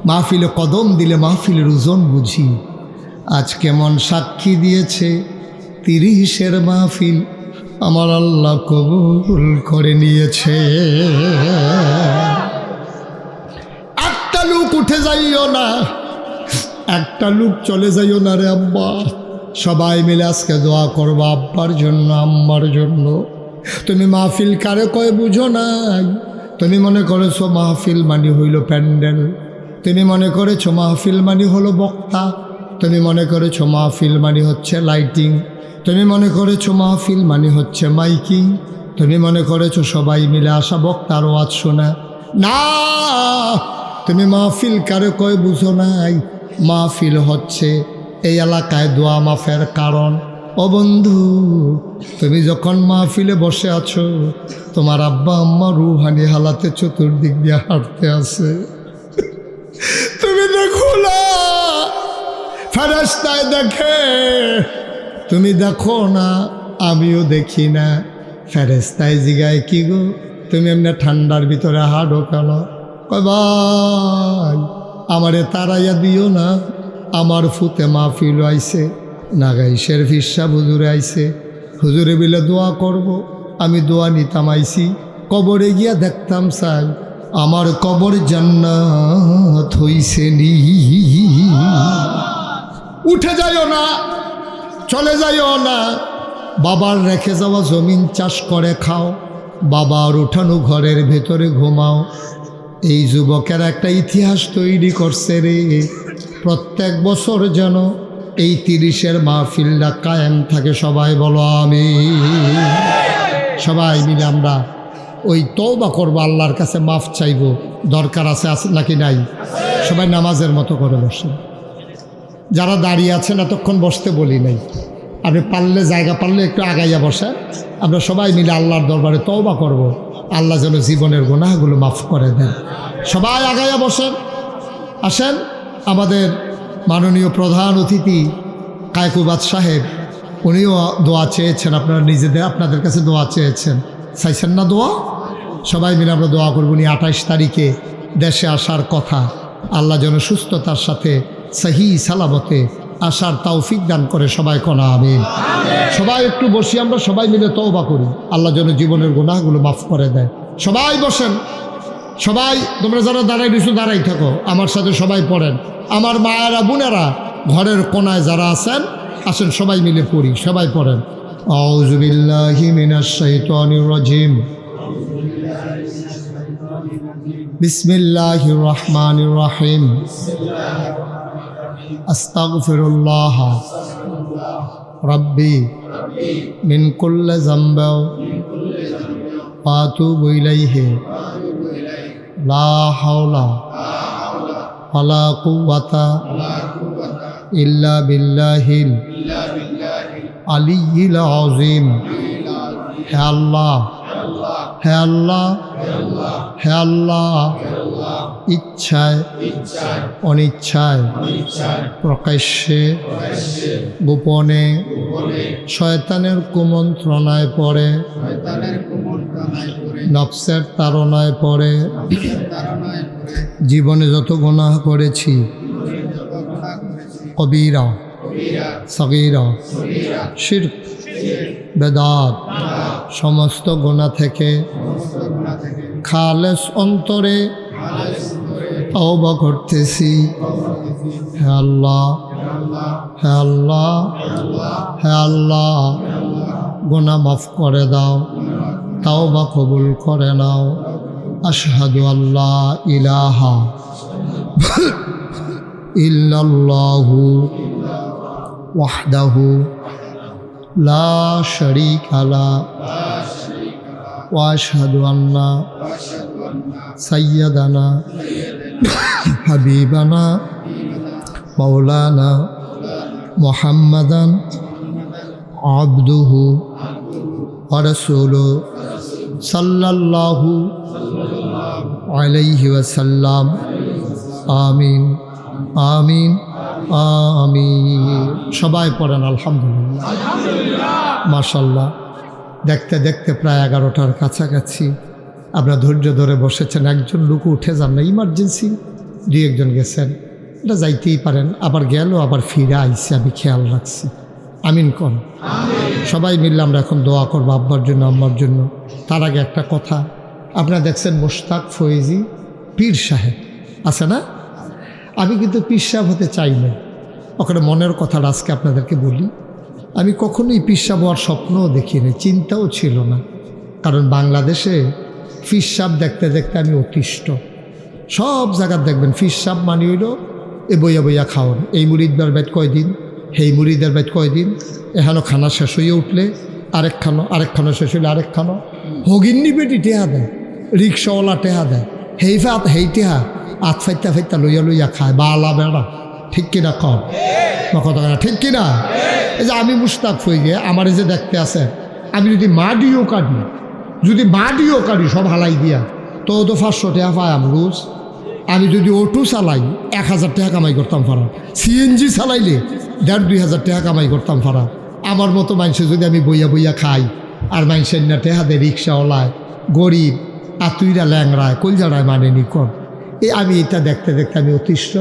মাহফিলে কদম দিলে মাহফিলের ওজন বুঝি। আজ কেমন সাক্ষী দিয়েছে 30-এর মাহফিল আমার আল্লাহ কবুল করে নিয়েছে। একটা লোক উঠে যাইও না, একটা লোক চলে যাইও না রে আব্বা। সবাই মিলে আজকে দোয়া করবো আব্বার জন্য, আম্মার জন্য। তুমি মাহফিল কারে কয় বুঝো নাই। তুমি মনে করেছো মাহফিল মানি হইল প্যান্ডেল, তুমি মনে করেছো মাহফিল মানি হলো বক্তা, তুমি মনে করেছো মাহফিল মানি হচ্ছে লাইটিং, তুমি মনে করেছো মাহফিল মানে হচ্ছে মাইকিং, তুমি মনে করেছো সবাই মিলে আসা বক্তার ওয়াজ শোনা। না, তুমি মাহফিল কারে কয় বুঝো নাই। মাহফিল হচ্ছে এই এলাকায় দোয়া মাফের কারণ। ও বন্ধু, তুমি যখন মাহফিলে বসে আছো, তোমার আব্বা আম্মা রুহানি হালাতে চতুর্দিক দিয়ে হাঁটতে আছে, তুমি দেখো না, ফেরেশতায় দেখে, তুমি দেখো না, আমিও দেখি না। ফেরেশতায় জিগায় কি গো তুমি এমনি ঠান্ডার ভিতরে হাঁটো কেন? কয় ভাই আমারে তাড়াইয়া দিও না, আমার ফুতে মাহফিল আইছে, নাগাইশের ফিরসা হুজুরে আইছে, হুজুরে বিলে দোয়া করব। আমি দোয়া নিতাম আইছি, কবরে গিয়া দেখতাম চাই আমার কবর জান্নাত হইছে নি। উঠে যাইও না, চলে যাইও না, বাবার রেখে যাওয়া জমিন চাষ করে খাও, বাবার উঠানো ঘরের ভেতরে ঘুমাও। এই যুবকের একটা ইতিহাস তৈরি করছে রে। প্রত্যেক বছর যেন এই 30-এর মাহফিলটা কায়েম থাকে। সবাই বলো আমিন। সবাই মিলে আমরা ওই তওবা করবো, আল্লাহর কাছে মাফ চাইবো। দরকার আছে নাকি নাই? সবাই নামাজের মতো করে বসে। যারা দাঁড়িয়ে আছেন এতক্ষণ বসতে বলি নাই, আপনি পারলে জায়গা পারলে একটু আগাইয়া বসে আমরা সবাই মিলে আল্লাহর দরবারে তওবা করব। আল্লাহ যেন জীবনের গুনাহগুলো মাফ করে দেন। সবাই আগাইয়া বসেন। আসেন, আমাদের মাননীয় প্রধান অতিথি কায়কুবাদ সাহেব, উনিও দোয়া চেয়েছেন। আপনারা নিজেদের আপনাদের কাছে দোয়া চেয়েছেন, চাইছেন না দোয়া? সবাই মিলে আমরা দোয়া করব। উনি 28 তারিখে দেশে আসার কথা, আল্লাহ যেন সুস্থতার সাথে সহি সালামতে আসার তৌফিক দান করে। সবাই কোনা আমিন। সবাই একটু বসি, আমরা সবাই মিলে তওবা করি, আল্লাহ যেন জীবনের গুনাহগুলো মাফ করে দেয়। সবাই বসেন। সবাই তোমরা যারা দাঁড়াই দিছো দাঁড়াই থাকো, আমার সাথে সবাই পড়েন। আমার মায়েরা বোনেরা ঘরের কোনায় যারা আছেন আসেন, সবাই মিলে পড়ি। সবাই পড়েন। আউযু বিল্লাহি মিনাশ শাইতানির রাজিম, বিসমিল্লাহির রহমানির রহিম, আস্তাগফিরুল্লাহ রাব্বি মিন কুল্লি যামবি ওয়া আতুবু ইলাইহি লা হাওলা ওয়ালা কুওয়াতা ইল্লা বিল্লাহিল আলিয়্যিল আযীম। হে আল্লাহ, হে আল্লাহ, হে আল্লাহ, ইচ্ছায় অনিচ্ছায় প্রকাশ্যে গোপনে শয়তানের কুমন্ত্রণায় পড়ে, নফসের তাড়নায় পড়ে জীবনে যত গুনাহ করেছি, কবিরা সগীরা শিরক বেদাত সমস্ত গুনাহ থেকে খালেস অন্তরে তওবা করতেছি। হে আল্লাহ, হে আল্লাহ, হে আল্লাহ, গুনাহ মাফ করে দাও, তওবা কবুল করে নাও। আশহাদু আল্লা ইলাহা ইল্লাল্লাহু ওয়াহদাহু লা শারীকা লাহু ওয়া আশহাদু আন্না সাইয়্যিদানা হাবিবানা মাওলানা মুহাম্মাদান আবদুহু ওয়া রাসূলুহু সাল্লাল্লাহু আলাইহি ওয়াসাল্লাম। আমিন, আমিন, আমিন। সবাই পড়েন আলহামদুলিল্লাহ। মাশাআল্লাহ। দেখতে দেখতে প্রায় 11টার কাছাকাছি আপনারা ধৈর্য ধরে বসেছেন। একজন লোক উঠে যান না, ইমার্জেন্সি 2-1 গেছেন, এটা যাইতেই পারেন। আবার গেল, আবার ফিরে আইসে, আমি খেয়াল রাখছি। আমিন কোন। সবাই মিললে আমরা এখন দোয়া করবো আব্বার জন্য, আম্মার জন্য। তার আগে একটা কথা, আপনারা দেখছেন মোশতাক ফয়েজি পীর সাহেব আছে না? আমি কিন্তু পীর সাহেব হতে চাই না। ওখানে মনের কথাটা আজকে আপনাদেরকে বলি। আমি কখনোই পীর সাহেব হওয়ার স্বপ্নও দেখিনি, চিন্তাও ছিল না। কারণ বাংলাদেশে পীর সাহেব দেখতে দেখতে আমি অতিষ্ঠ। সব জায়গায় দেখবেন পীর সাহেব মানি হইল এ বইয়া বইয়া খাওয়ান। এই মুরিদদের বাইত কয়দিন, হেই মুরিদের বাইত কয়দিন, এখানো খানা শেষ হয়ে উঠলে আরেকখানো শেষ হইলে আরেকখানো হগিন্নি বেটি টেহা দেয়, রিক্সাওয়ালা টেহা দেয়, হেই টেহা আত ফাইতা লইয়া খায় বালা বেড়া। ঠিক কিনা কম বা কথা না ঠিক কিনা? এই যে আমি মুস্তাক হয়ে গিয়ে আমার এই যে দেখতে আছে, আমি যদি মাডিও কাটি সব হালাই দিয়া তো 500 টাকা পাই রোজ। আমি যদি অটো চালাই 1000 টাকা কামাই করতাম পারা, সিএনজি চালাইলে 1500-2000 টাকা কামাই করতাম পারা। আমার মতো মানুষের যদি আমি বইয়া খাই আর মানুষের না টেহা দেয় রিক্সাওয়ালায়, গরিব আতুইরা ল্যাংরায় কলজাড়ায় মানেনি কম। আমি এটা দেখতে আমি অতিষ্ঠ।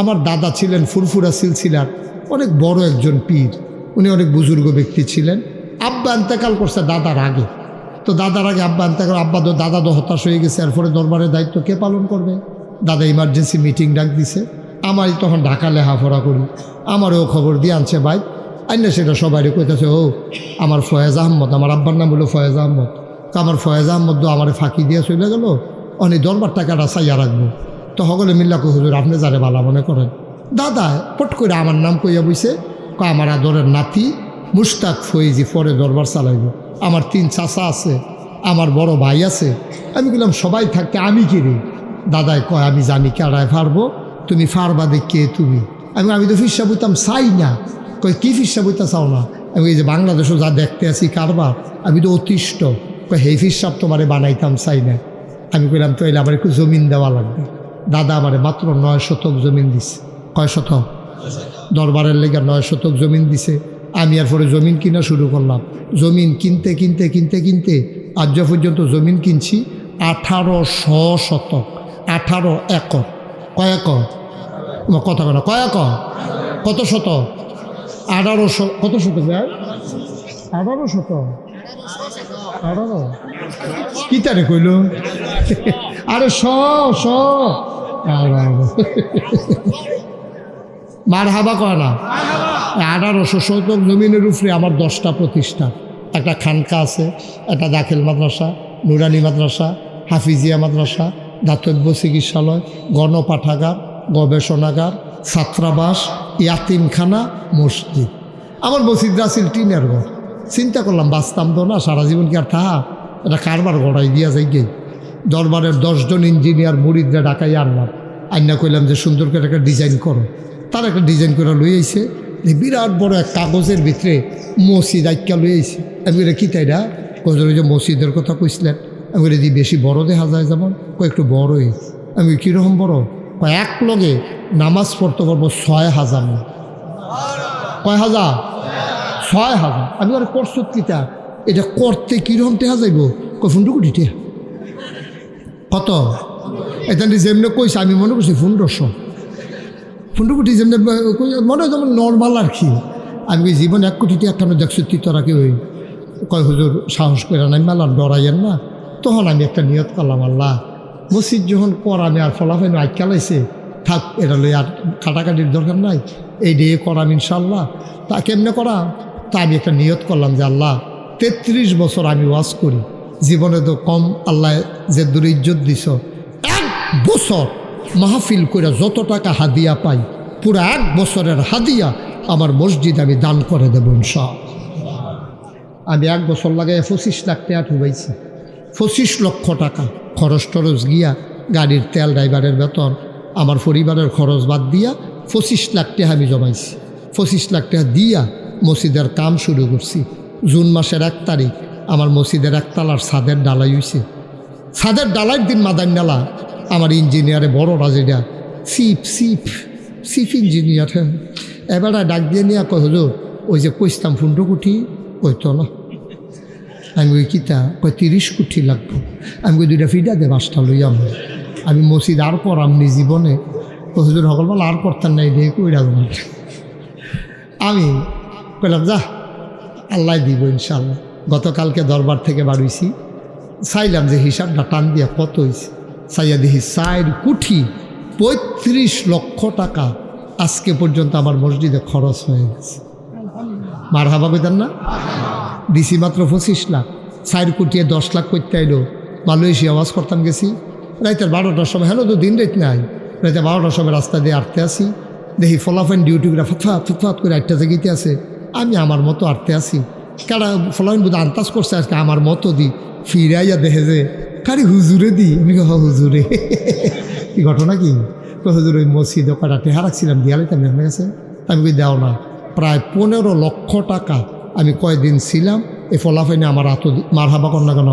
আমার দাদা ছিলেন ফুরফুরা সিলসিলার অনেক বড় একজন পীর, উনি অনেক বুজুর্গ ব্যক্তি ছিলেন। আব্বা ইন্তেকাল করছে দাদার আগে, তো দাদার আগে আব্বা ইন্তেকাল, দাদা তো হতাশ হয়ে গেছে। এরপরে দরবারের দায়িত্ব কে পালন করবে? দাদা ইমার্জেন্সি মিটিং ডাক দিছে। আমারই তখন ঢাকা লেখাপড়া করি, আমারও খবর দিয়ে আনছে ভাই আইনা, সেটা সবাই কইতেছে ও আমার ফয়েজ আহমদ, আমার আব্বার নাম হলো ফয়েজ আহমদ। আমার ফয়েজ আহমদ আমার ফাঁকি দিয়ে চলে গেল, অনি দরবার টাকাটা চাইয়া রাখবো। তো সকলে মিল্লা কো হুজুর আপনি যারে বালা মনে করেন। দাদা পট করে আমার নাম কইয়া বইছে, আমার আদরের নাতি মুশতাক ফয়েজি পরে দরবার চালাইব। আমার 3 চাচা আছে, আমার বড় ভাই আছে। আমি বললাম সবাই থাকতে আমি কি রে? দাদায় কয় আমি জানি কেড়ায় পারবো, তুমি পারবা দেখে তুমি। আমি তো ফিরসা বইতাম চাই না। কয় কি ফিরসা বইতা চাও না? আমি এই যে বাংলাদেশও যা দেখতে আছি কারবার, আমি তো অতিষ্ঠ। কয় হে ফিরসাব তোমারে বানাইতাম চাই না। আমি কইলাম তো এলে আমার একটু জমিন দেওয়া লাগবে। দাদা আমারে মাত্র 9 শতক জমিন দিছে। কয় শতক? দরবারের লেগে 9 শতক জমিন দিছে। আমি আর পরে জমিন কিনা শুরু করলাম। জমিন কিনতে আজ পর্যন্ত জমিন কিনছি 1800 শতক, 18 একর। কয় একর? কথা কেন কয় একর? কত শতক? 1800। কত শতক ভাই? 18 শতক। 18 কি তারে কইল? আরে মার হাবা কয় না। 1800 শতক জমিনের উপরে আমার 10টা প্রতিষ্ঠান। একটা খানকা আছে, একটা দাখিল মাদ্রাসা, নুরানি মাদ্রাসা, হাফিজিয়া মাদ্রাসা, দাতব্য চিকিৎসালয়, গণপাঠাগার, গবেষণাগার, ছাত্রাবাস, ইয়াতিমখানা, মসজিদ। আমার মসজিদরা ছিল টিনের ঘর। চিন্তা করলাম বাঁচতাম তো না, সারা জীবন কি আর থাহা, এটা কারবার গড়াই দিয়া যাই গে। দরবারের 10 জন ইঞ্জিনিয়ার মুরিদরা ডাকাই আনলাম, আইনা কইলাম যে সুন্দর করে একটা ডিজাইন করো। তার একটা ডিজাইন করে লই আইছে, বিরাট বড় এক কাগজের ভিতরে মসজিদ আইকা লই আইছে। আমি বলে কি তাইরা? ওই যে মসজিদের কথা কইছিলেন। আমি বলে দি বেশি বড় দেখা যায় যেমন, একটু বড়ই। আমি কীরকম বড়? এক লগে নামাজ পড়তে পারবো 6000 না। কয় হাজার? 6000। আমি আর করছো কিতা এটা করতে কীরকম টেহা যাইব? ফুন্ডু কোটি টেহা কত? এটা যেমনি কইছে আমি মনে করছি 1500। ফুন্ডুকুটি যেমনি মনে হয় যেমন নর্মাল আর কি। আমি জীবন 1 কোটি টাকা কেন দেখছি তোরা কি ওই? কয় হুজুর সাহস করে নাই মেলার ডরাইয়েন না। তখন আমি একটা নিয়ত করলাম, আল্লাহ মসজিদ যখন করামি আর ফলাফল আইকালাইছে থাক, এটা লই আর কাটাকাটির দরকার নাই, এই দিয়ে করাম ইনশাল্লাহ। তা কেমনে করা? তা আমি একটা নিয়ত করলাম যে আল্লাহ 33 বছর আমি ওয়াজ করি, জীবনে তো কম আল্লাহ যে দূর ইজ্জত দিছ, 1 বছর মাহফিল করে যত টাকা হাদিয়া পাই পুরো 1 বছরের হাদিয়া আমার মসজিদ আমি দান করে দেব ইনশাআল্লাহ। আমি 1 বছর লাগাই 25 লাখ টাকা ঠুবাইছি। 25 লক্ষ টাকা খরচ টরচ গিয়া, গাড়ির তেল, ড্রাইভারের বেতন, আমার পরিবারের খরচ বাদ দিয়া 25 লাখ টাকা আমি জমাইছি। 25 লাখ টাকা দিয়া মসজিদের কাম শুরু করছি। জুন মাসের 1 তারিখ আমার মসজিদের 1 তালার ছাদের ডালাই হয়েছে। ছাদের ডালাইয়ের দিন মাদান ডালা আমার ইঞ্জিনিয়ারে বড় রাজিটা চিফ ইঞ্জিনিয়ার। হ্যাঁ, এবার ডাক দিয়ে নিয়ে কয় হুজুর ওই যে কইতাম 15 কোটি কইতো না। আমি ওই কিতা কয় 30 কোটি লাগবো। আমি কই 2টা ফিডা দে 5টা লইয়াম। আমি মসজিদ আর পড়ামনি জীবনে। হুজুর সকলবেলা আর করতাম নাই দিয়ে কইরা। আমি কইলাম যা আল্লাহ দিব ইনশাল্লাহ। গতকালকে দরবার থেকে বাড়িয়েছি, চাইলাম যে হিসাবটা টান দিয়া কত হয়েছে। চাইয়া দেখি 4 কোটি 35 লক্ষ টাকা আজকে পর্যন্ত আমার মসজিদে খরচ হয়ে গেছে। মার হাবা কইতেন না? দিছি মাত্র 25 লাখ। 4 কোটি 10 লাখ করতে আইলো। মালয়েশিয়া আওয়াজ করতাম গেছি রাইতের 12টার সময়। হ্যালো তো দিন রাত নাই, রাইতে 12টার সময় রাস্তা দিয়ে আটতে আসি, দেখি ফলাফাইন ডিউটিগুলা ফুটফাত করে 8টা জায়গাতে আছে। আমি আমার মতো আটতে আসি কারা ফলাইন বুধ আন্তাজ করছে আজকে আমার মতো দি ফিরাইয়া দেখে যে কারি হুজুরে দি আমি হুজুরে কি ঘটনা কি হুজুর ওই মসজিদে কটা টেহা রাখছিলাম দিয়ালাইতাম আপনার কাছে আমি কই দাও না প্রায় 15 লক্ষ টাকা আমি কয়েকদিন ছিলাম এই ফলাফাইনে আমার আত মার হাবা কর না কেন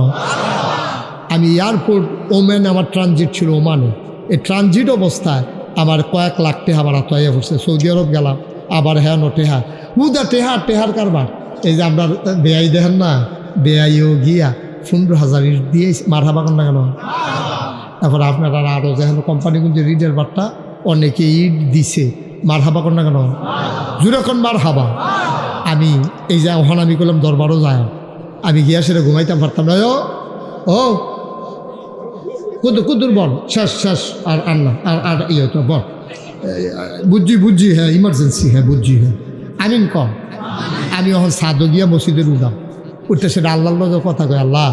আমি এয়ারপোর্ট ওম্যানে আমার ট্রানজিট ছিল ওমানে এই ট্রানজিট অবস্থায় আমার কয়েক লাখ টেহা আমার আতয়া পড়ছে সৌদি আরব গেলাম আবার হ্যাঁ নো টেহা হুদা টেহার কারবার এই যে আমরা বেআই দেখেন না বেআইও গিয়া 15,000 ইট দিয়ে মার হাবা কর না কেন তারপর আপনারা আরও যেন কোম্পানিগুলো রিডের বারটা অনেকে ইট দিছে মার হাবা কর না কেন জুরাখন মার হাবা আমি এই যে ওখানে আমি করলাম দরবারও যায় আমি গিয়া সেটা ঘুমাইতাম পারতাম না ও কুদুর বল শেষ আর না আর ইয়ে তো বল বুঝছি হ্যাঁ ইমার্জেন্সি হ্যাঁ বুঝছি হ্যাঁ আমিন কম আমি এখন সাদো গিয়া মসজিদের উঠাম উঠতে সেটা আল্লাহর কথা কয় আল্লাহ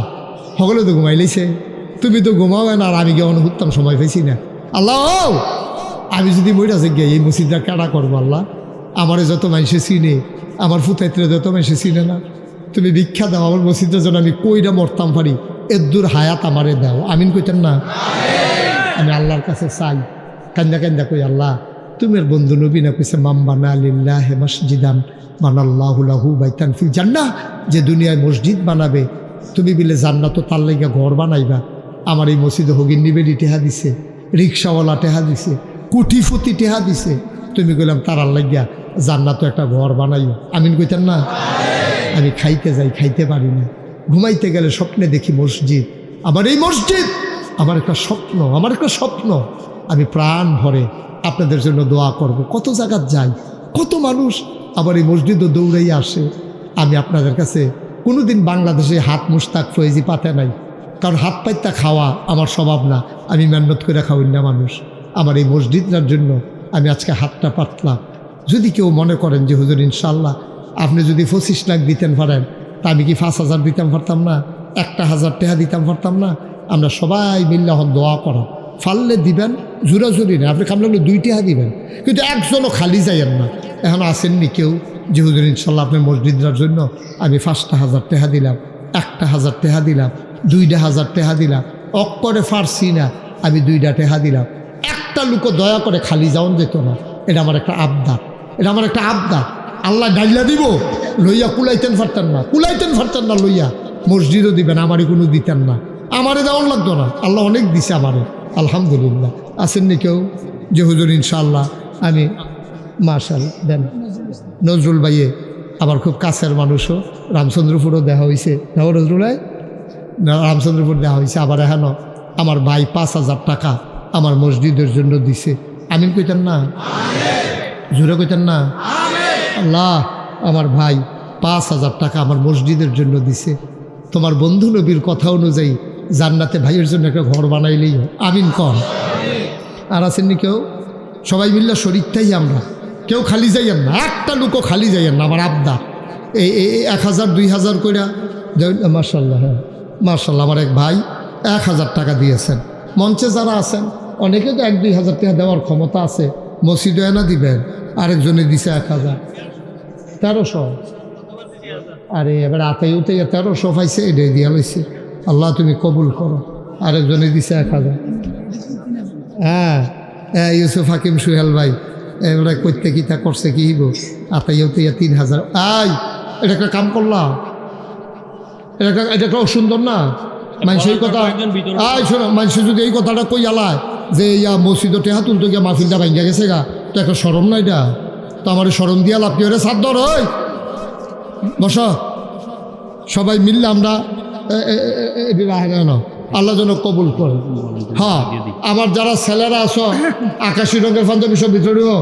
সকলে তো ঘুমাই লাইছে তুমি তো ঘুমাও না আর আমি গিয়ে হুত্তাম সময় পাইছি না আল্লাহ আমি যদি মইরা যে গিয়ে এই মসজিদটা কেডা করবো আল্লাহ আমার যত মানুষে চিনে আমার ফুতাইত্রে যত মানুষে চিনে না তুমি ভিক্ষা দাও আমার মসজিদের জন্য আমি কইরা মরতাম পারি এর দূর হায়াত আমারে দাও আমিন কইতেন না আমি আল্লাহর কাছে চাই কান্দা কই আল্লাহ তুমের বন্ধু নবী না কইছে মাম্বানা লিল্লাহি মসজিদান বানাল্লাহু লাহু বাইতান ফিল জান্নাহ যে দুনিয়ায় মসজিদ বানাবে তুমি বিলে জান্নাত তার লাইগা ঘর বানাইবা আমার এই মসজিদে হগিন্নি বেডি টেহা দিছে রিক্সাওয়ালা টেহা দিছে কুটিফুতি টেহা দিছে তুমি কইলাম তারার লাগিয়া জান্নাত একটা ঘর বানাইও আমিন কইতেন না আমি খাইতে যাই খাইতে পারি না ঘুমাইতে গেলে স্বপ্নে দেখি মসজিদ আমার এই মসজিদ আমার একটা স্বপ্ন আমি প্রাণ ভরে আপনাদের জন্য দোয়া করব কত জায়গা যাই কত মানুষ আবার এই মসজিদও দৌড়াই আসে আমি আপনাদের কাছে কোনোদিন বাংলাদেশে হাত মুস্তাক ফয়েজি পাতে নাই কারণ হাত পাইতা খাওয়া আমার স্বভাব না আমি মেহনত করে খাওয়াই না মানুষ আমার এই মসজিদটার জন্য আমি আজকে হাতটা পাতলাম যদি কেউ মনে করেন যে হুজুর ইনশাল্লাহ আপনি যদি 25 লাখ দিতেন পারেন তা আমি কি 5,000 দিতাম পারতাম না 1,000 টাকা দিতাম পারতাম না আমরা সবাই মিল্লা হন দোয়া করা ফাললে দিবেন জোরাজুরি না আপনি কামলে 2 টাকা দিবেন কিন্তু একজনও খালি যাইয়েন না এখন আসেননি কেউ যে হুজুর ইনশাল্লাহ আপনার মসজিদটার জন্য আমি 5,000 টাকা দিলাম 1,000 টাকা দিলাম 2,000 টাকা দিলাম অক্করে ফারসি না আমি 2টা টাকা দিলাম একটা লোক দয়া করে খালি যাওন যেত না এটা আমার একটা আবদার আল্লাহ ডাইলা দিব লইয়া কুলাইতেন ফারতেন না লইয়া মসজিদও দিবেন আমারই কোনো দিতেন না আমারে দেওয়ান লাগতো না আল্লাহ অনেক দিছে আমারে আলহামদুলিল্লাহ আসেননি কেউ যে হুজুর ইনশাআল্লাহ আমি মাশাল দেন নজরুল ভাইয়ে আমার খুব কাছের মানুষও রামচন্দ্রপুরও দেখা হয়েছে নজরুল ভাই রামচন্দ্রপুর দেখা হয়েছে আবার এখানো আমার ভাই 5,000 টাকা আমার মসজিদের জন্য দিছে আমিন কইতেন না জোরে কইতেন না আল্লাহ আমার ভাই 5,000 টাকা আমার মসজিদের জন্য দিছে তোমার বন্ধু নবীর কথা অনুযায়ী জান্নাতে ভাইয়ের জন্য একটা ঘর বানাইলেই আমিন কম আর আসেননি কেউ সবাই মিল্লা শরীরটাই আমরা কেউ খালি যাইয়েন না একটা লোকও খালি যাইয়েন না আমার আবদার এই 1,000 2,000 কইরা মার্শাল্লাহ হ্যাঁ মার্শাল্লাহ আমার এক ভাই 1,000 টাকা দিয়েছেন মঞ্চে যারা আছেন অনেকে তো 1-2,000 টাকা দেওয়ার ক্ষমতা আছে মসজিদে এনা দিবেন আরেকজনে দিছে 1,000 1300 আরে এবার আতাই 1300 পাইছে এটাই দিয়া লইছে আল্লাহ তুমি কবুল করো আরেকজনে দিছে 1,000 হ্যাঁ ইউসুফ হাকিম সুহেল ভাই এবারে করতে কি তা করছে কি গো আতাইও 3,000 এটা একটা কাম করলাম এটা একটা সুন্দর না মানুষ এই কথা শোনো মানুষ যদি এই কথাটা কই আলায় যে ইয়া মসজিদে টেহা তুলতো গিয়া মাহফিলটা ভাঙ্গা গেছে গা তো একটা সরম না এটা তো আমার সরম দিয়া লাভ কি ওরে সাদ্দর হয় বস সবাই মিললে আমরা আল্লাহ যেন কবুল করে হ্যাঁ আমার যারা ছেলেরা আছো 81 রঙের পাঞ্জাবি সব ভিতরেও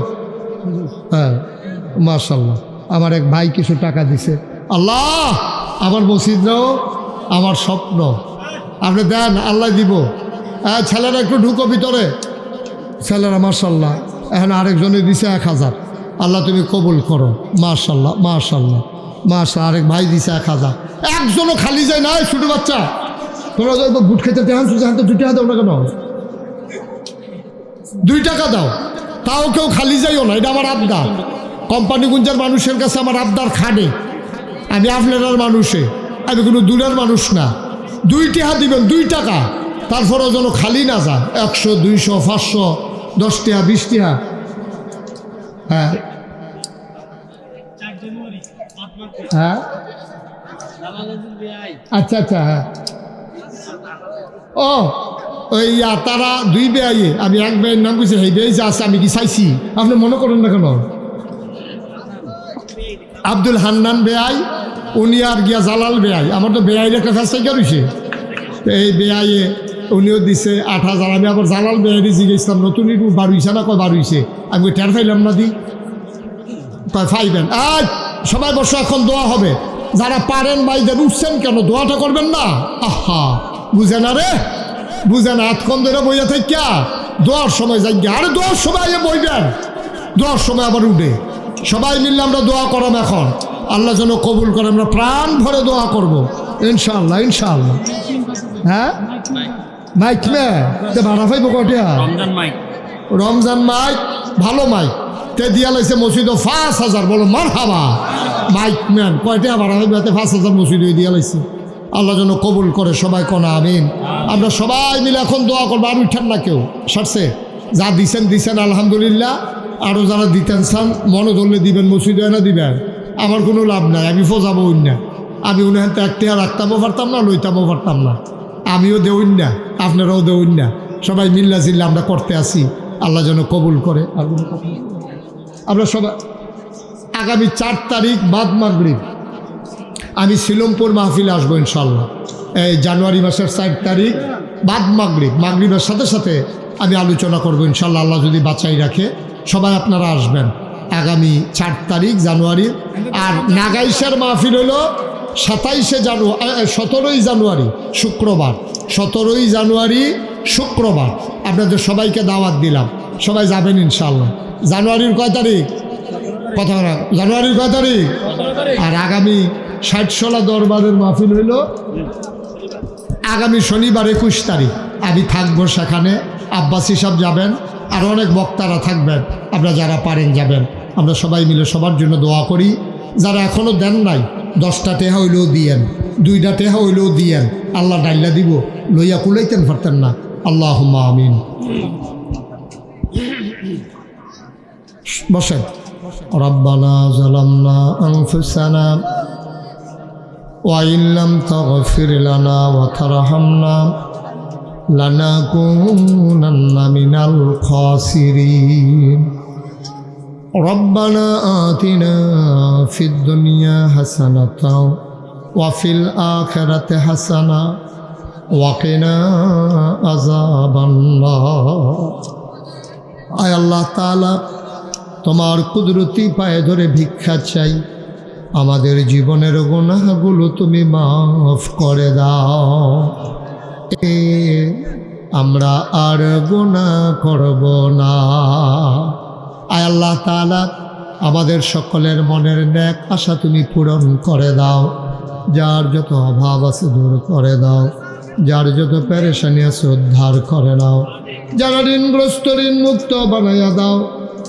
হ্যাঁ মাশাল্লাহ আমার এক ভাই কিছু টাকা দিছে আল্লাহ আমার মসজিদটাও আমার স্বপ্ন আপনি দেন আল্লাহ দিব ছেলেরা একটু ঢুকো ভিতরে ছেলেরা মাশাল্লাহ এখন আরেকজনে দিছে 1,000 আল্লাহ তুমি কবুল করো মাশাল্লাহ মাশাল্লাহ মাশাল্লাহ আরেক ভাই দিছে 1,000 একজনও খালি যায় না ছোটো বাচ্চা তোমরা যদি বুট খেতে দেখান তো 2 টাকা দাও না কেন 2 টাকা দাও তাও কেউ খালি যাইও না এটা আমার আবদার কোম্পানিগঞ্জের মানুষের কাছে আমার আবদার খানে, আমি আপনার মানুষে, আমি কোনো দূরের মানুষ না। 2 টাকা দিবেন, 2 টাকা, তারপরেও যেন খালি না যায়। 100, 200, 500, 10 টাকা, 20 টাকা। হ্যাঁ হ্যাঁ, আচ্ছা আচ্ছা, হ্যাঁ। ও ওই তারা 2 বেআইয়ে, আমি 1 বেয়ের নাম কইছি, সেই বেআই যে আছে আমি কি চাইছি, আপনি মনে করেন না কেন? আব্দুল হান্নান বেআই, উনি আর গিয়া জালাল বেআই। আমার তো বেআইয়ের একটা ফেস থেকে রয়েছে, এই বেআইয়ে উনিও দিছে 8,000। আমি আবার জালাল বেআইরে জিজ্ঞেসলাম নতুন একটু বাড়ুইছে না, কয় বাড়ুইছে। আমি টের পাইলাম না, দি কয় ফাইবেন। আজ সবাই বসো, এখন দোয়া হবে। যারা পারেন ভাইদের উঠছেন কেন, দোয়াটা করবেন না? আহা, বুঝে না রে, বুঝে না। এতক্ষণ ধরে বইয়া থেকে দোয়ার সময় যাই, আরে দোয়ার সময় বইবেন, দোয়ার সময় আবার উঠে সবাই মিললে আমরা দোয়া করাম। এখন আল্লাহ যেন কবুল করে, আমরা প্রাণ ভরে দোয়া করবো ইনশাআল্লাহ, ইনশাআল্লাহ। হ্যাঁ, মাইক মে ভাড়া পাইব কটিয়া? রমজান মাইক, ভালো মাইক তে দিয়া লাইছে মসজিদ 5,000। বলো মার হাবা। মাইক ম্যান কয়টা ভাড়া পাইব? 5,000 মসজিদ দিয়া লাইছে। আল্লাহ যেন কবুল করে, সবাই কোনা আমিন। আমরা সবাই মিলে এখন দোয়া করবো। আর উঠেন না কেউ, সারছে যা দিছেন দিছেন আলহামদুলিল্লাহ। আরও যারা দিতেন চান মনে ধরলে দিবেন, মসজিদে না দিবেন, আমার কোনো লাভ নাই। আমি ফোজাবো না, আমি উনি তো 1 টাকা রাখতামও পারতাম না, লইতামও পারতাম না। আমিও দেউন না, আপনারাও দেউন না। সবাই মিল্লা জিল্লা আমরা করতে আসি, আল্লাহ যেন কবুল করে। আর আমরা সবাই আগামী 4 তারিখ বাদ মাগরিব আমি শিলমপুর মাহফিলে আসবো ইনশাল্লাহ। এই জানুয়ারি মাসের 4 তারিখ বাদ মাগরিবের সাথে সাথে আমি আলোচনা করবো ইনশাল্লাহ, আল্লাহ যদি বাঁচাই রাখে। সবাই আপনারা আসবেন আগামী 4 তারিখ জানুয়ারি। আর নাগাইশের মাহফিল হলো 17ই জানুয়ারি শুক্রবার, 17ই জানুয়ারি শুক্রবার। আপনাদের সবাইকে দাওয়াত দিলাম, সবাই যাবেন ইনশাল্লাহ। জানুয়ারির কয় তারিখ? কথা না, জানুয়ারির কয় তারিখ? আর আগামী 60 দরবারের মাহফিল হইল আগামী শনিবার 21 তারিখ। আমি থাকবো সেখানে, আব্বাস সাহেব যাবেন, আর অনেক বক্তারা থাকবেন। আপনারা যারা পারেন যাবেন। আমরা সবাই মিলে সবার জন্য দোয়া করি। যারা এখনও দেন নাই 10টা টেহা হইলেও দিয়েন, 2টা টেহা হইলেও দিয়েন। আল্লাহ ডাইল্লা দিব, লইয়া কুলাইতেন পারতেন না। আল্লাহুম্মা আমিন। বসেন। রব্বানা যালামনা আনফুসানা ওয়া ইল্লাম তাগফির লানা ওয়া তারহামনা লানাকুনান্না মিনাল খাসিরিন। রব্বানা আতিনা ফিদ দুনিয়া হাসানাতাও ওয়া ফিল আখিরাতি হাসানা ওয়া কিনা আযাবান্নার। আয় আল্লাহ তাআলা, তোমার কুদরতি পায়ে ধরে ভিক্ষা চাই, আমাদের জীবনের গুনাহগুলো তুমি মাফ করে দাও। আমরা আর গুনাহ করব না। আয় আল্লাহ তাআলা, আমাদের সকলের মনের নেক আশা তুমি পূরণ করে দাও। যার যত অভাব আছে দূর করে দাও, যার যত পেরেশানি আছে উদ্ধার করে নাও। যারা ঋণগ্রস্ত ঋণ মুক্ত বানাইয়া দাও,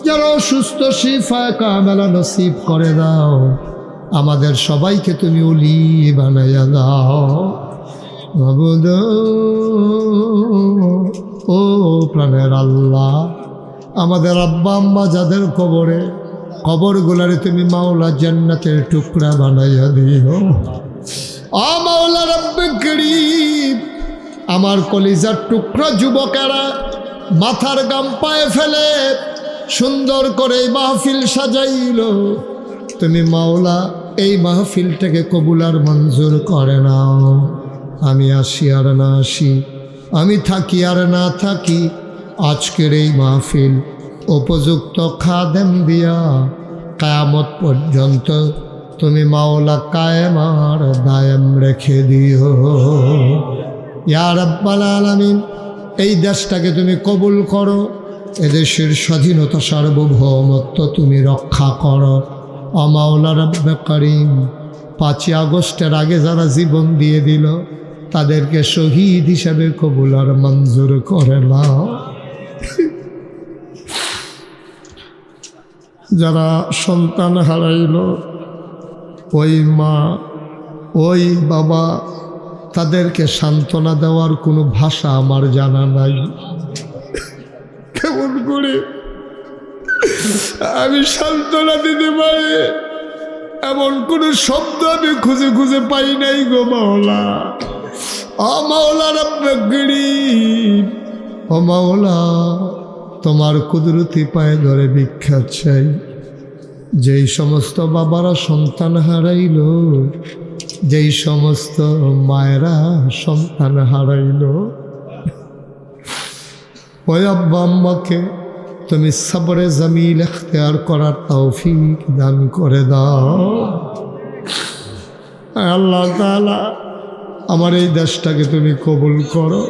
যারা অসুস্থ শিফা কামেলা নসিব করে দাও। আমাদের সবাইকে তুমি ওলি বানাইয়া দাও। মাবুদ ও প্রাণের আল্লাহ, আমাদের আব্বা আম্মা যাদের কবরগুলারে তুমি মাওলা জান্নাতের টুকরা বানাইয়া দিও। ও মাওলা রব্বে করিম, আমার কলিজার টুকরা যুবকেরা মাথার গাম পায়ে ফেলে সুন্দর করে এই মাহফিল সাজাইল। তুমি মাওলা এই মাহফিলটাকে কবুল আর মঞ্জুর করে নাও। আমি আসি আর না আসি, আমি থাকি আর না থাকি, আজকের এই মাহফিল উপযুক্ত খাদেম দিয়া কিয়ামত পর্যন্ত তুমি মাওলা কায়েম আর দায়েম রেখে দিও। ইয়া রাব্বাল আলামিন, এই দেশটাকে তুমি কবুল করো, এদেশের স্বাধীনতা সার্বভৌমত্ব তুমি রক্ষা করো। ও মাওলা রব্বে করিম, 5ই আগস্টের আগে যারা জীবন দিয়ে দিল তাদেরকে শহীদ হিসেবে কবুল আর মঞ্জুর করে নাও। যারা সন্তান হারাইল, ওই মা ওই বাবা, তাদেরকে সান্ত্বনা দেওয়ার কোনো ভাষা আমার জানা নাই। কেমন করে আমি সান্ত্বনা দিতে পারি এমন কোনো শব্দ আমি খুঁজে খুঁজে পাই নাই গো মাওলা। ও মাওলা রব্বে গরিব, ও মাওলা তোমার কুদরতি পায়ে ধরে ভিক্ষা চাই। যেই সমস্ত বাবারা সন্তান হারাইল, যেই সমস্ত মায়েরা সন্তান হারাইল, ওই আব্বা আম্মাকে তুমি সবরে জমিল ইখতিয়ার করার তৌফিক দান করে দাও। আল্লাহ তাআলা আমার এই দেশটাকে তুমি কবুল করো।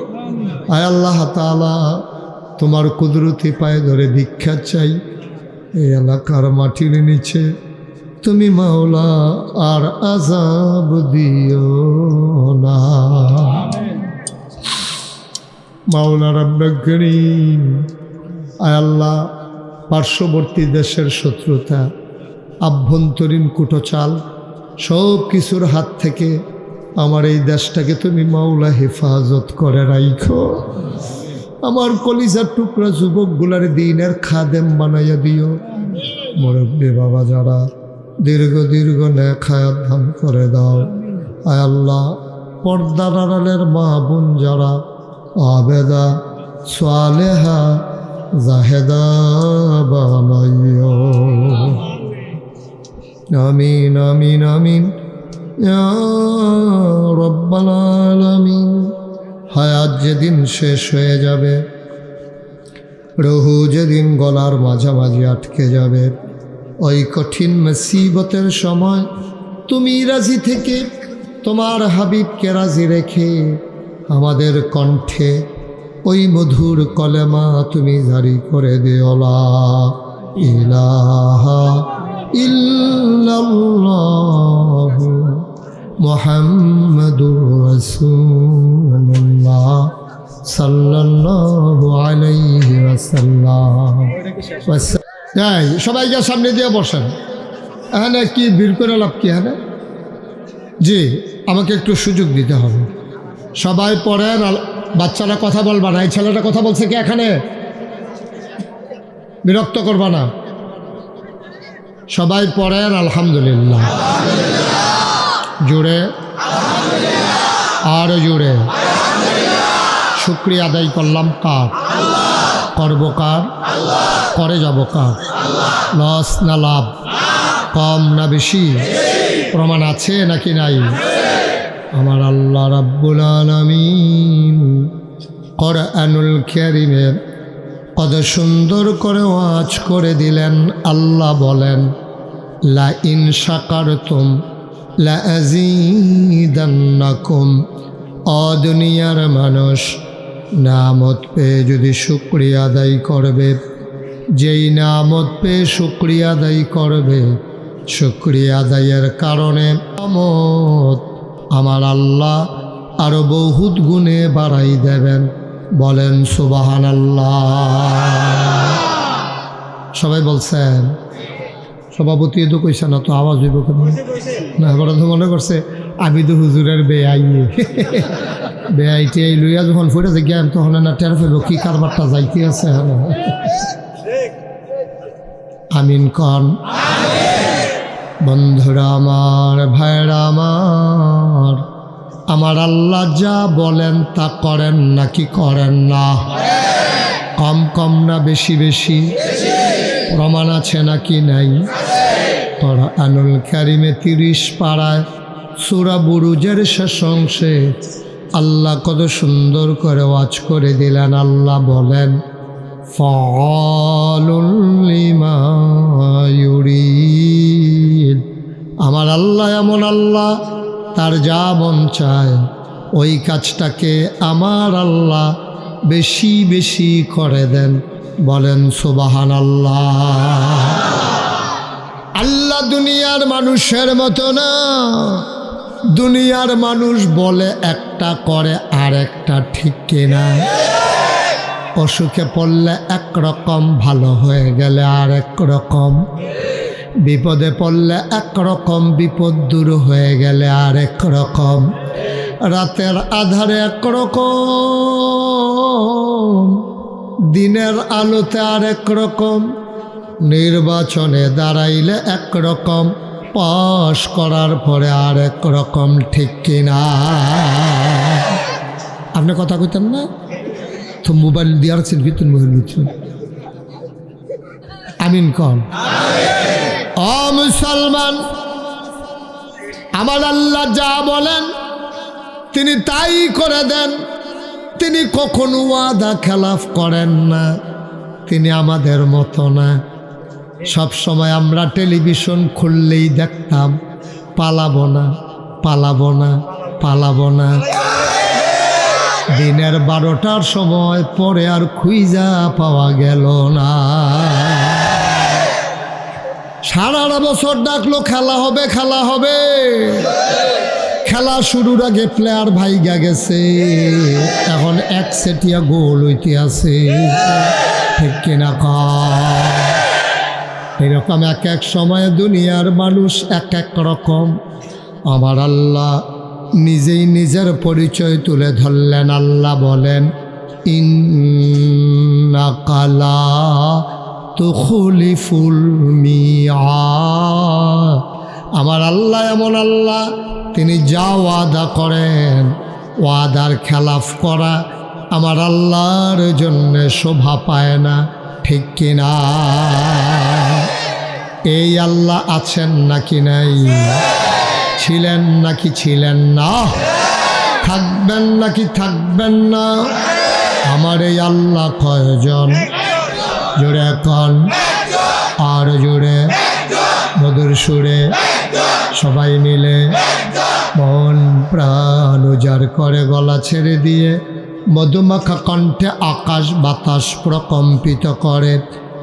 আয় আল্লাহ তাআলা তোমার কুদরতি পায়ে ধরে ভিক্ষা চাই, এই এলাকার মাটির নিচে তুমি মাওলা আর আযাব দিও না। মাওলা রব্বে করিম, আয় আল্লাহ পার্শ্ববর্তী দেশের শত্রুতা, আভ্যন্তরীণ কুটচাল, সব কিছুর হাত থেকে আমার এই দেশটাকে তুমি মাওলা হেফাজত করে রাইখো। আমার কলিজার টুকরা যুবকগুলার দিনের খাদেম বানাইয়া দিও। মুরব্বী বাবা যারা দীর্ঘ দীর্ঘ নেক হায়াত দান করে দাও। আয় আল্লাহ পর্দার আড়ালের মা বোন যারা আবেদা সালেহা জাহেদা বানাইও। আমিন আমিন আমিন ইয়া রব্বাল আলামিন। হায়াত যেদিন শেষ হয়ে যাবে, রুহু যেদিন গলার মাঝামাঝি আটকে যাবে, ওই কঠিন মুসিবতের সময় তুমি রাজি থেকে তোমার হাবিবকে রাজি রেখে আমাদের কণ্ঠে ওই মধুর কলেমা তুমি জারি করে দিও, লা ইলাহা ইল্লাল্লাহু মুহাম্মাদুর রাসূলুল্লাহ সাল্লাল্লাহু আলাইহি ওয়াসাল্লাম। সবাইকে সামনে দিয়ে বসেন। এখানে কি ভিড় করে লাভ কি? এখানে জি আমাকে একটু সুযোগ দিতে হবে। সবাই পড়েন, বাচ্চারা কথা বলবা না। এই ছেলেটা কথা বলছে কি? এখানে বিরক্ত করবা না। সবাই পড়েন আলহামদুলিল্লাহ জুড়ে, আরো জুড়ে। শুকরিয়া আদায় করলাম কার? করব কার? করে যাব কার? লস না লাভ? কম না বেশি? প্রমাণ আছে নাকি নাই? আমার আল্লাহ রাব্বুল আলামিন কোরআনুল কারীমে কত সুন্দর করে ওয়াজ করে দিলেন। আল্লাহ বলেন, লা ইন শাকারতুম লা আযীদান্নাকুম। ও দুনিয়ার মানুষ, নামত পেয়ে যদি শুকরিয়া আদায় করবে, যেই নামত পেয়ে শুকরিয়া আদায় করবে, শুকরিয়া আদায়ের কারণে নামত আমার আল্লাহ আরো বহুত গুণে বাড়াই দেবেন। বলেন সুবহানাল্লাহ। সবাই বলছেন? সভাপতি তো কইছে না তো, আওয়াজ হইব কেন না? এবার তো মনে করছে আমি তো হুজুরের বেআই। বেআইটি এই লইয়া যখন ফুটেছে জ্ঞান, তখন না টের ফেলো কি কারবারটা যাইতে আছে। হ্যাঁ আমিন কন। বন্ধুরা আমার, ভাইরা আমার, আমার আল্লাহ যা বলেন তা করেন নাকি করেন না? কম কম না বেশি বেশি? প্রমাণ আছে নাকি নাই? কোরআনুল কারীমে 30 পারায় সূরা বুরুজের শেষ অংশে আল্লাহ কত সুন্দর করে ওয়াজ করে দিলেন। আল্লাহ বলেন, ফাআলুল লিমা ইউরিদ। আমার আল্লাহ এমন আল্লাহ, তার যা মন চায় ওই কাজটাকে আমার আল্লাহ বেশি বেশি করে দেন। বলেন সুবহানাল্লাহ। আল্লাহ দুনিয়ার মানুষের মতো না। দুনিয়ার মানুষ বলে একটা, করে আর একটা, ঠিক কিনা? অসুখে পড়লে একরকম, ভালো হয়ে গেলে আর একরকম, বিপদে পড়লে একরকম, বিপদ দূর হয়ে গেলে আর একরকম, রাতের আধারে একরকম, দিনের আলোতে আর একরকম, নির্বাচনে দাঁড়াইলে একরকম, পাশ করার পরে আর একরকম। ঠিক কিনা? আপনি কথা কইতেন না তো? মোবাইল দিয়ে আছেন ভিতর মহিল আমিন কন। ও মুসলমান, আমার আল্লাহ যা বলেন তিনি তাই করে দেন। তিনি কখনো ওয়াদা খেলাফ করেন না। তিনি আমাদের মতো না। সব সময় আমরা টেলিভিশন খুললেই দেখতাম পালাবো না, পালাবো না, পালাবো না। দিনের 12টার সময় পরে আর খুঁজা পাওয়া গেল না। সারা বছর ডাকলো খেলা হবে, খেলা হবে। খেলা শুরুর আগে প্লেয়ার ভাইগা গেছে, এখন একচেটিয়া গোল হইতে আছে। ঠিক কিনা? এরকম এক এক সময়ে দুনিয়ার মানুষ এক এক রকম। আমার আল্লাহ নিজেই নিজের পরিচয় তুলে ধরলেন। আল্লাহ বলেন, ইন্নাকা লা তুখলিফুল মিআদ। আমার আল্লাহ এমন আল্লাহ, তিনি যা ওয়াদা করেন, ওয়াদার খেলাফ করা আমার আল্লাহর জন্য শোভা পায় না। ঠিক কিনা? এই আল্লাহ আছেন নাকি নাই? ছিলেন নাকি ছিলেন না? থাকবেন নাকি থাকবেন না? আমার এই আল্লাহ কয়জন? জোরে কন, আর জোরে, মধুর সুরে, সবাই মিলে মন প্রাণ উজাড় করে গলা ছেড়ে দিয়ে মধুমাখা কণ্ঠে আকাশ বাতাস প্রকম্পিত করে,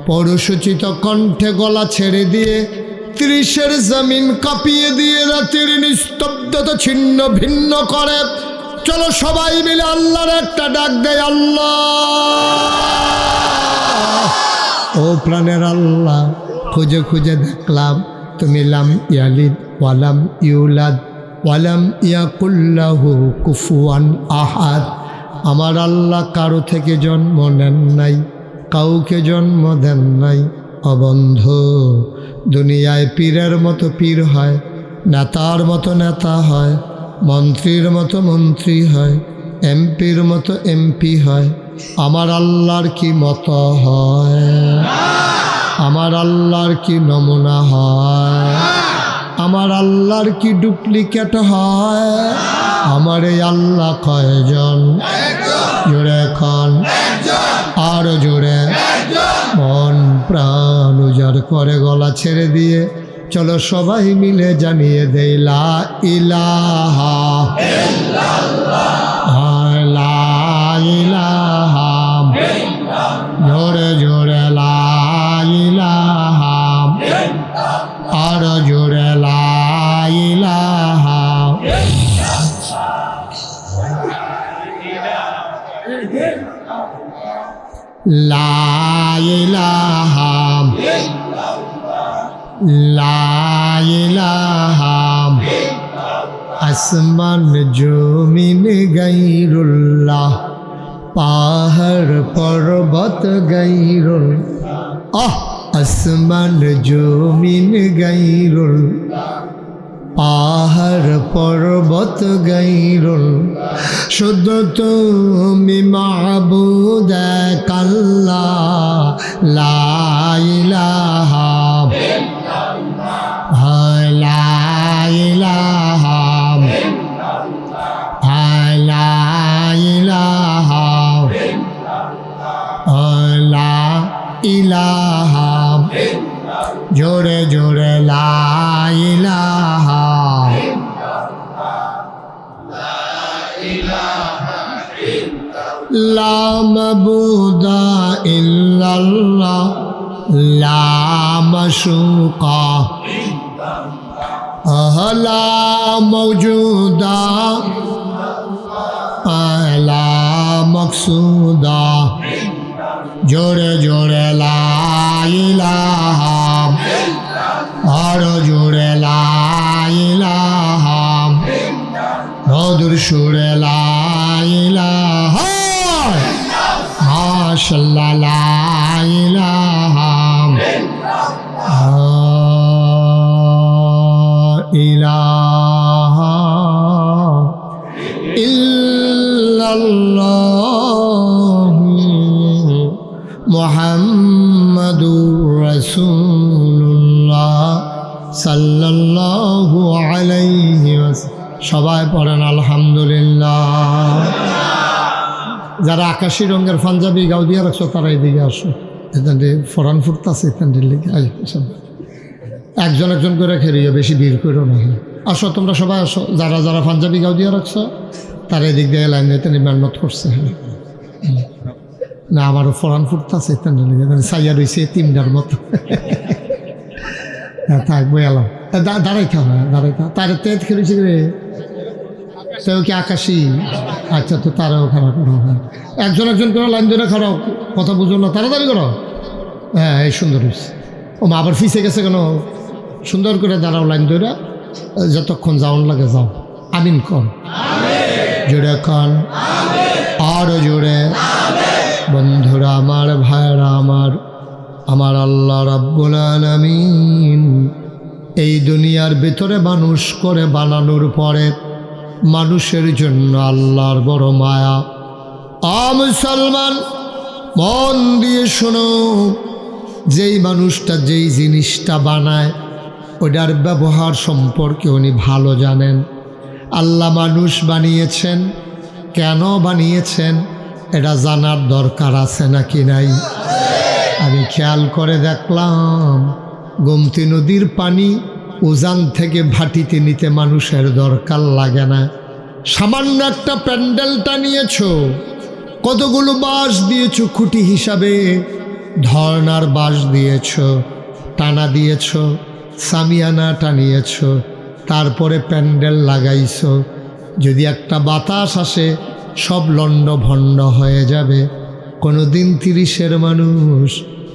পৌরসূচিত কণ্ঠে গলা ছেড়ে দিয়ে 30 জমিন কাঁপিয়ে দিয়ে রাতের নিস্তব্ধতা ছিন্ন ভিন্ন করে। চলো সবাই মিলে আল্লাহর একটা ডাক দেয়, আল্লাহ। ও প্রাণের আল্লাহ, খুঁজে খুঁজে দেখলাম তুমি লাম ইয়ালিদ ওয়ালাম ইউলাদ ওয়ালাম ইয়াকুল্লাহু কুফুয়ান আহাদ। আমার আল্লাহ কারো থেকে জন্ম নেন নাই, কাউকে জন্ম দেন নাই। অবন্ধ, দুনিয়ায় পীরের মতো পীর হয়, নেতার মতো নেতা হয়, মন্ত্রীর মতো মন্ত্রী হয়, এমপির মতো এমপি হয়। আমার আল্লাহর কি মতো হয়? আমার আল্লাহর কি নমুনা হয়? আমার আল্লাহর কি ডুপ্লিকেট হয়? আমার এই আল্লাহ কয়জন? জোরে খান, আর জোরে, মন প্রাণ উজাড় করে গলা ছেড়ে দিয়ে চলো সবাই মিলে জানিয়ে দেই, লা ইলাহা ইল্লাল্লাহ, লা ইলাহা, জোরে জোরে লা ইলাহা, আর জোরে লা ইলাহা। লা ইলাহা লা ইলাহা, আসমান জমিন গায়রুল্লাহ, পাহাড় পর্বত গায়রুল্লাহ। আসমান জমিন গায়রুল্লাহ, পাহাড় পর্বত গায়রুল্লাহ। শুধু তুমি মাবুদ এক আল্লাহ, লা ইলাহা লা ইলাহা লা ইলাহা লা ইলাহা, জোরে জোরে লা ইলাহা। লা মাবুদা ইল্লাল্লাহ, লা মাশুকা লা মওজুদা লা মাকসুদা জোরে জোরে লা ইলাহা, আরো জোরে লা ইলাহা, মধুর সুরে লা ইলাহা, মাশাআল্লাহ লা ইলাহা ইলাহা ইল্লাল্লাহ মুহাম্মাদুর রাসূলুল্লাহ সাল্লাল্লাহু আলাইহি ওয়াসাল্লাম। সবাই পড়েন আলহামদুলিল্লাহ। যারা আকাশি রঙের পাঞ্জাবি গাও দিয়ে রাখছো তারা এদিকে আসো, এখান ফরান ফুটতাছে এখান লেগে একজন একজন করে খেলিও, বেশি ভিড় করো না। আসো তোমরা সবাই আসো, যারা যারা পাঞ্জাবি গাও দিয়ে রাখছো তারা এদিক দিয়ে লাইন দিতে মেহনত করছে। না আমারও ফরান ফুটতাছে এখান লেগে, সাইয়া রয়েছে তিনটার মতো। থাকবো এলাম, দাঁড়াইতে হবে, দাঁড়াইতে তার তেজ খেলেছি রে, সেও কি আকাশি? আচ্ছা, তো তারাও খারাপ করো। হ্যাঁ, একজন একজন করে লাইন ধরে খারাপ, কথা বুঝো না, তাড়াতাড়ি করো। হ্যাঁ, এই সুন্দর হয়েছে। ও মা আবার ফিসে গেছে কেন? সুন্দর করে দাঁড়াও লাইন ধরে, যতক্ষণ যাওয়ান লাগে যাও। আমিন কন, জোরে কন, আরো জোরে। বন্ধুরা আমার, ভাইরা আমার, আমার আল্লাহ রাব্বুল আলামিন এই দুনিয়ার ভিতরে মানুষ করে বানানোর পরে মানুষের জন্য আল্লাহর বড় মায়া। মুসলমান মন দিয়ে শোনো, যেই মানুষটা যেই জিনিসটা বানায় ওটার ব্যবহার সম্পর্কে উনি ভালো জানেন। আল্লাহ মানুষ বানিয়েছেন, কেন বানিয়েছেন এটা জানার দরকার আছে নাকি নাই? আমি খেয়াল করে দেখলাম গোমতী নদীর পানি উজান থেকে ভাটিতে নিতে মানুষের দরকার লাগে না। সামান্য একটা প্যান্ডেলটা নিয়েছো, কতগুলো বাঁশ দিয়েছো খুঁটি হিসাবে, ধর্নার বাঁশ দিয়েছো, টানা দিয়েছো, সামিয়ানা টানিয়েছো, তারপরে প্যান্ডেল লাগাইছো। যদি একটা বাতাস আসে সব লন্ড ভণ্ড হয়ে যাবে। কোনোদিন 30-এর মানুষ,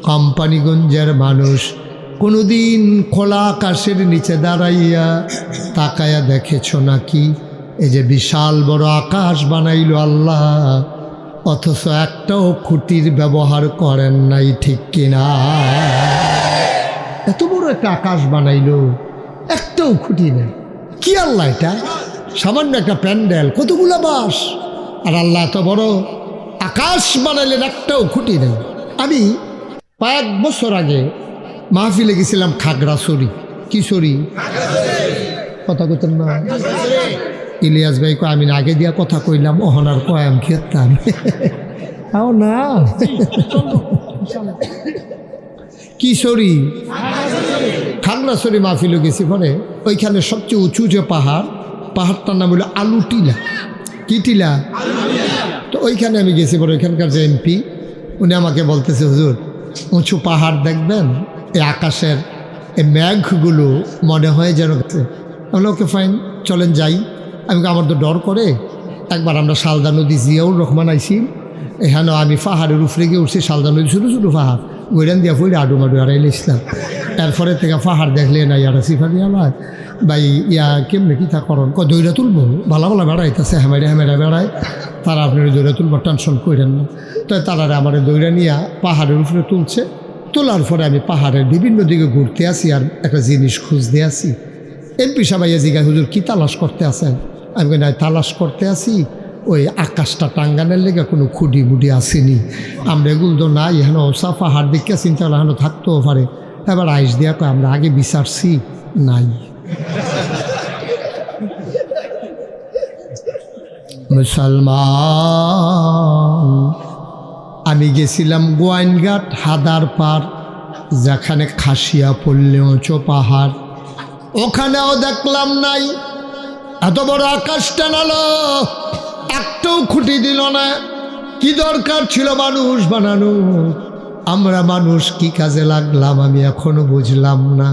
কোম্পানিগঞ্জের মানুষ কোনোদিন খোলা আকাশের নিচে দাঁড়াইয়া তাকায়া দেখেছ নাকি? এই যে বিশাল বড় আকাশ বানাইল আল্লাহ, অথচ একটাও খুঁটির ব্যবহার করেন নাই, ঠিক কিনা? এত বড় একটা আকাশ বানাইল, একটাও খুঁটি নেই। কি আল্লাহ এটা? সামান্য একটা প্যান্ডেল, কতগুলো বাঁশ, আর আল্লাহ এত বড় আকাশ বানাইলেন, একটাও খুঁটি নেই। আমি কয়েক বছর আগে মাহফিলে গেছিলাম খাগড়াছড়ি। কি সরি? কথা কইতেন না ইলিয়াস ভাই? আমি আগে দিয়া কথা কইলাম, ওহনার কয়াম খেতাম না। কি সরি? খাগড়াছড়ি মাহফিলে গেছি। পরে ওইখানে সবচেয়ে উঁচু যে পাহাড়টার নাম হলো আলু টিলা। কি টিলা? তো ওইখানে আমি গেছি। পরে ওইখানকার যে এমপি উনি আমাকে বলতেছে, হুজুর উঁচু পাহাড় দেখবেন, এই আকাশের এই মেঘগুলো মনে হয় যেন। আমি ওকে ফাইন, চলেন যাই। আমার তো ডর করে। একবার আমরা শালদা নদী জিয়াউর রহমান আইছি, এখানে আমি পাহাড়ের উপরে গিয়ে উঠছি। শালদা নদী ছোটো ছোটো পাহাড়, গৈরান দিয়া ফুড়ে আডু মাডু আড়াইলে ইসলাম। এরপরে থেকে পাহাড় দেখলে না ইয়ারা সিফানি আমার ভাই ইয়া কেমনে কি তা করন, দৈরা তুলবো, ভালো ভালো বেড়াইতেছে, হেমেরা বেড়ায়। তারা আপনার দৈরা তুলবো, টেনশন করেন না। তো তারা আমার দৈরা নিয়ে পাহাড়ের উপরে তুলছে। তোলার পরে আমি পাহাড়ের বিভিন্ন দিকে ঘুরতে আসি আর একটা জিনিস খুঁজতে আসি। এমপি সাহেব জিগায়, হুজুর কি তালাশ করতে আসেন? আমি না তালাশ করতে আসি ওই আকাশটা টাঙ্গানের লেগে কোনো খুঁটি মুডি আসেনি। আমরা এগুলো তো নাই, এখানে ওসা পাহাড় দেখে চিন্তা হলে এখানে থাকতেও পারে। এবার আইস দিয়া কয় আমরা আগে বিচারছি, নাই। মুসলমান, আমি গেছিলাম গোয়াইনঘাট হাদার পার, যেখানে খাসিয়া পড়লে উঁচু পাহাড়, ওখানেও দেখলাম নাই। এত বড় আকাশ টানালো, একটাও খুঁটি দিল না। কি দরকার ছিল মানুষ বানানো? আমরা মানুষ কি কাজে লাগলাম আমি এখনো বুঝলাম না।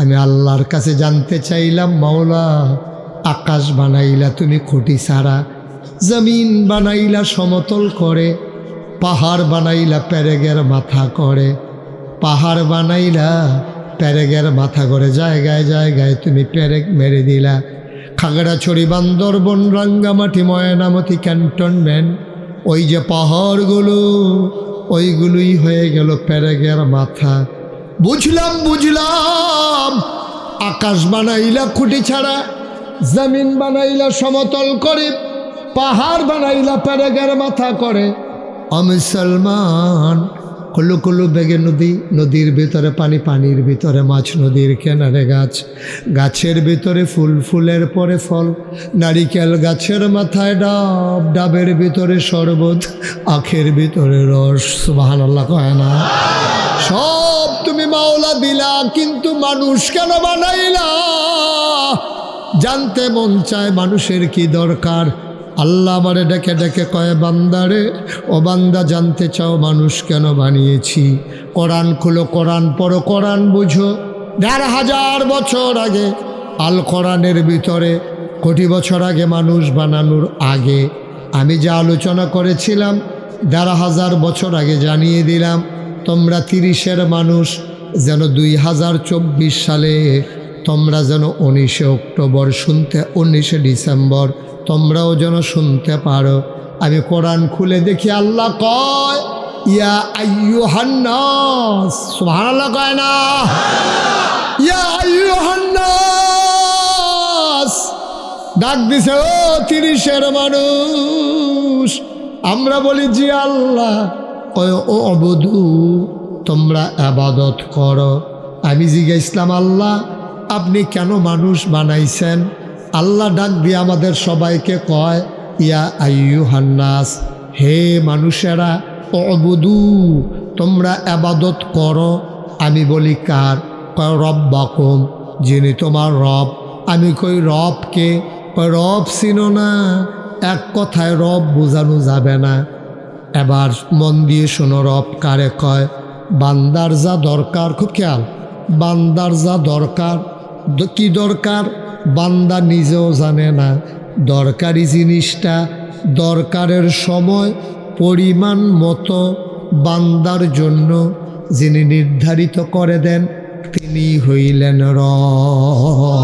আমি আল্লাহর কাছে জানতে চাইলাম, মাওলা আকাশ বানাইলা তুমি খুঁটি ছাড়া, জমিন বানাইলা সমতল করে, পাহাড় বানাইলা পেরেগের মাথা করে, পাহাড় বানাইলা পেরেগের মাথা করে, জায়গায় জায়গায় তুমি পেরেক মেরে দিলা। খাগড়াছড়ি, বান্দরবন, রাঙ্গামাটি, ময়নামতি, ক্যান্টনমেন্ট, ওই যে পাহাড়গুলো ওইগুলোই হয়ে গেল পেরেগের মাথা। বুঝলাম বুঝলাম, আকাশ বানাইলা খুঁটি ছাড়া, জমিন বানাইলা সমতল করে, পাহাড় বানাইলা পেরেগের মাথা করে। মুসলমান, কুলু কুলু বেগে নদী, নদীর ভিতরে পানি, পানির ভিতরে মাছ, নদীর কিনারে গাছ, গাছের ভিতরে ফুল, ফুলের পরে ফল, নারিকেল গাছের মাথায় ডাব, ডাবের ভিতরে শরবত, আখের ভিতরে রস। সুবহানাল্লাহ কয় না? সব তুমি মাওলা দিলা, কিন্তু মানুষ কেন বানাইলা? জানতে মন চায় মানুষের কি দরকার। আল্লাহ আমারে ডেকে ডেকে কয়, বান্দারে, ও বান্দা, জানতে চাও মানুষ কেন বানিয়েছি? কোরআন খুলো, কোরআন পড়ো, কোরআন বুঝো। ১,৫০০ বছর আগে, আল কোরআনের ভিতরে কোটি বছর আগে, মানুষ বানানোর আগে আমি যা আলোচনা করেছিলাম ১,৫০০ বছর আগে জানিয়ে দিলাম। তোমরা ৩০-এর মানুষ যেন ২০২৪ সালে তোমরা যেন ১৯শে অক্টোবর শুনতে, ১৯শে ডিসেম্বর তোমরাও যেন শুনতে পারো। আমি কোরআন খুলে দেখি, আল্লাহ কয়, ইয়া আইয়ুহান নাস। সুবহানাল্লাহ কয় না? ইয়া আইয়ুহান নাস ডাক দিছে, ও ৩০-এর মানুষ। আমরা বলি, জি আল্লাহ। কয়, ও অবধু, তোমরা ইবাদত করো। আমি জিজ্ঞাসলাম, আল্লাহ আপনি কেন মানুষ বানাইছেন? আল্লাহ ডাক দিয়ে আমাদের সবাইকে কয়, ইয়া আইয়ুহান নাস, হে মানুষেরা, উবুদু, তোমরা ইবাদত করো। আমি বলি কার? কয় রব্বাকুম, যিনি তোমার রব। আমি কই রবকে? কয় রব চিনো না? এক কথায় রব বোঝানো যাবে না। এবার মন দিয়ে শোনো, রব কারে কয়? বান্দার যা দরকার, খুব খেয়াল, বান্দার যা দরকার। কি দরকার? বান্দা নিজেও জানে না। দরকারি জিনিসটা দরকারের সময় পরিমাণ মতো বান্দার জন্য যিনি নির্ধারিত করে দেন, তিনি হইলেন রব।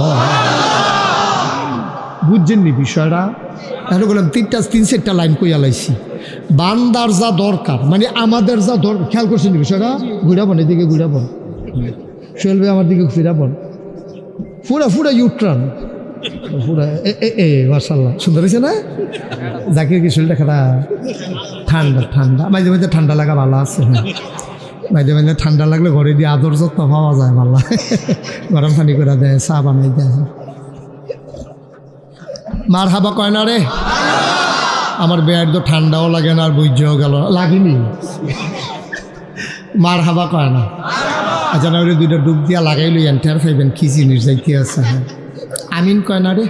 বুঝছেননি বিষয়টা? এখন বললাম ৩-৪টা লাইন কইয়া লাইছি। বান্দার যা দরকার মানে আমাদের যা দরকার, খেয়াল করছেন বিষয়টা? ঘুরাবন, এদিকে ঘুরাবন, চলবে আমার দিকে ফিরাবন, পুরা পুরা ইউট্রান পুরা। মাশাআল্লাহ, সুন্দর হয়েছে না? জাকির কি শরীরটা খারাপ? ঠান্ডা ঠান্ডা, মাঝে মাঝে ঠান্ডা লাগা ভালো আছে। মাঝে মাঝে ঠান্ডা লাগলে ঘরে দিয়ে আদর যত্ন পাওয়া যায় ভালো। গরম পানি করে দেয়, চা বানাই দেয়। মার হাবা কয় না রে? আমার বেয়ার তো ঠান্ডাও লাগে না, আর বুঝেও গেল লাগেনি। মার হাবা কয় না? আচ্ছা, না ওই দুইটা ডুব দিয়া লাগাইলো, এন্টার পাইবেন কি জিনিস যাইতে আছে। হ্যাঁ, আমিন কয় না রে?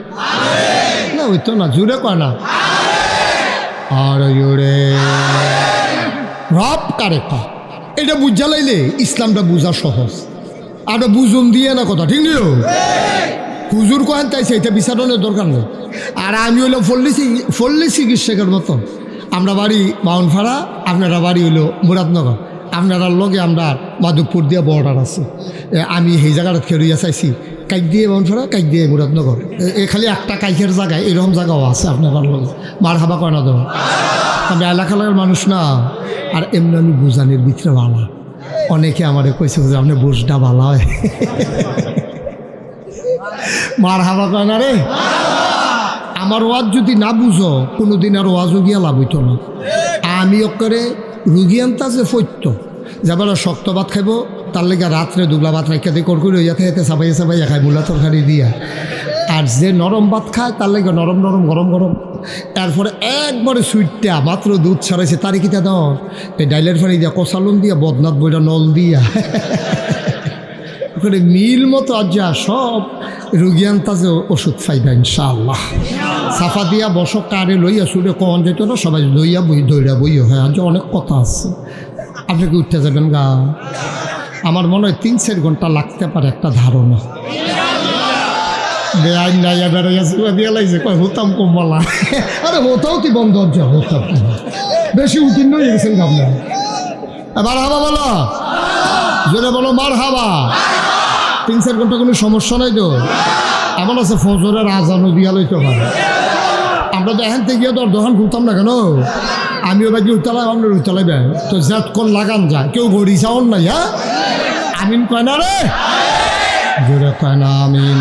না ওই তো না, জুড়ে কয় না? আর জুড়ে রব কারে কয়? এটা বুঝা লাইলে ইসলামটা বুঝা সহজ। আর বুঝুন দিয়ে না কথা, ঠিক নেই? হুজুর কয়েন তাইছে, এটা বিচারণের দরকার নেই। আর আমি হইলাম ফল্লি চিকিৎসকের মতন। আমরা বাড়ি বাউনপাড়া, আপনারা বাড়ি হইলো মুরাদনগর, আপনারা লগে আমরা মাধবপুর দিয়ে বর্ডার আছে। আমি সেই জায়গাটা খেয়ে চাইছি, কাইক দিয়ে বাউনপাড়া, কাইক দিয়ে মুরাদনগর, খালি একটা কাইকের জায়গায় এরকম জায়গাও আছে আপনারা লগে। মার হাবা কয় না দেওয়া? আমি এলাকার মানুষ না। আর এমনি আমি বুঝানির ভিতরে ভালা। অনেকে আমারে কইছে যে আপনি বুঝটা ভালো হয়। মার হাবা কয় না রে? আমার ওয়াজ যদি না বুঝো, কোনোদিন আর ওয়াজও গিয়া লাভ হইতো না। আমি করে রুগী আনতা যে ফৈত্য যাবার শক্ত ভাত খাইব, তার লেগে রাত্রে দুগলা ভাত রাখা দিয়ে করকুড়ি হইয়া খেতে চাপাইয়া চাপাইয়া খায় মূলা তরকারি দিয়া। আর যে নরম ভাত খায় তার লেগে নরম নরম গরম গরম। এরপরে একবারে সুইটটা মাত্র দুধ ছাড়াইছে তারি কিতা দাও, এই ডাইলের ফানি দিয়া, কষালুন দিয়া, বদনাথ বইটা নল দিয়া, ওখানে মিল মতো আর যা সব রুগী আনতা যে ওষুধ পাইবা ইনশাআল্লাহ। সাফা দিয়া বস কারে লইয়া সুরে কন যেত না, সবাই লইয়া বই দইরা বইও হয়। আজ অনেক কথা আছে, আপনি কি উঠতে যাবেন গা? আমার মনে হয় ৩-৪ ঘন্টা লাগতে পারে একটা ধারণা। বেআইন নাইয়া বেড়াইয়া দিয়ে লাগছে, কয় হতাম কমলা। আরে হতাও তুই বন্ধ হচ্ছে, হতাম বেশি উত্তীর্ণ হয়ে গেছেন আপনার। এবার হাবা বলো, জোরে বলো মার হাবা। 3-4 ঘন্টা কোনো সমস্যা নাই তো। এমন আছে ফজরের আজানও দিয়া লইতে পারে। আমরা তো এখান থেকে গিয়ে তো দোকান খুলতাম না কেন, আমিও বাকি উতলাই আপনার উতলাই ব্যয় তো জাত কোন লাগান যায়, কেউ গড়ি চাওন নাই। হ্যাঁ আমিন কয় না রে, জোরে কয় না আমিন।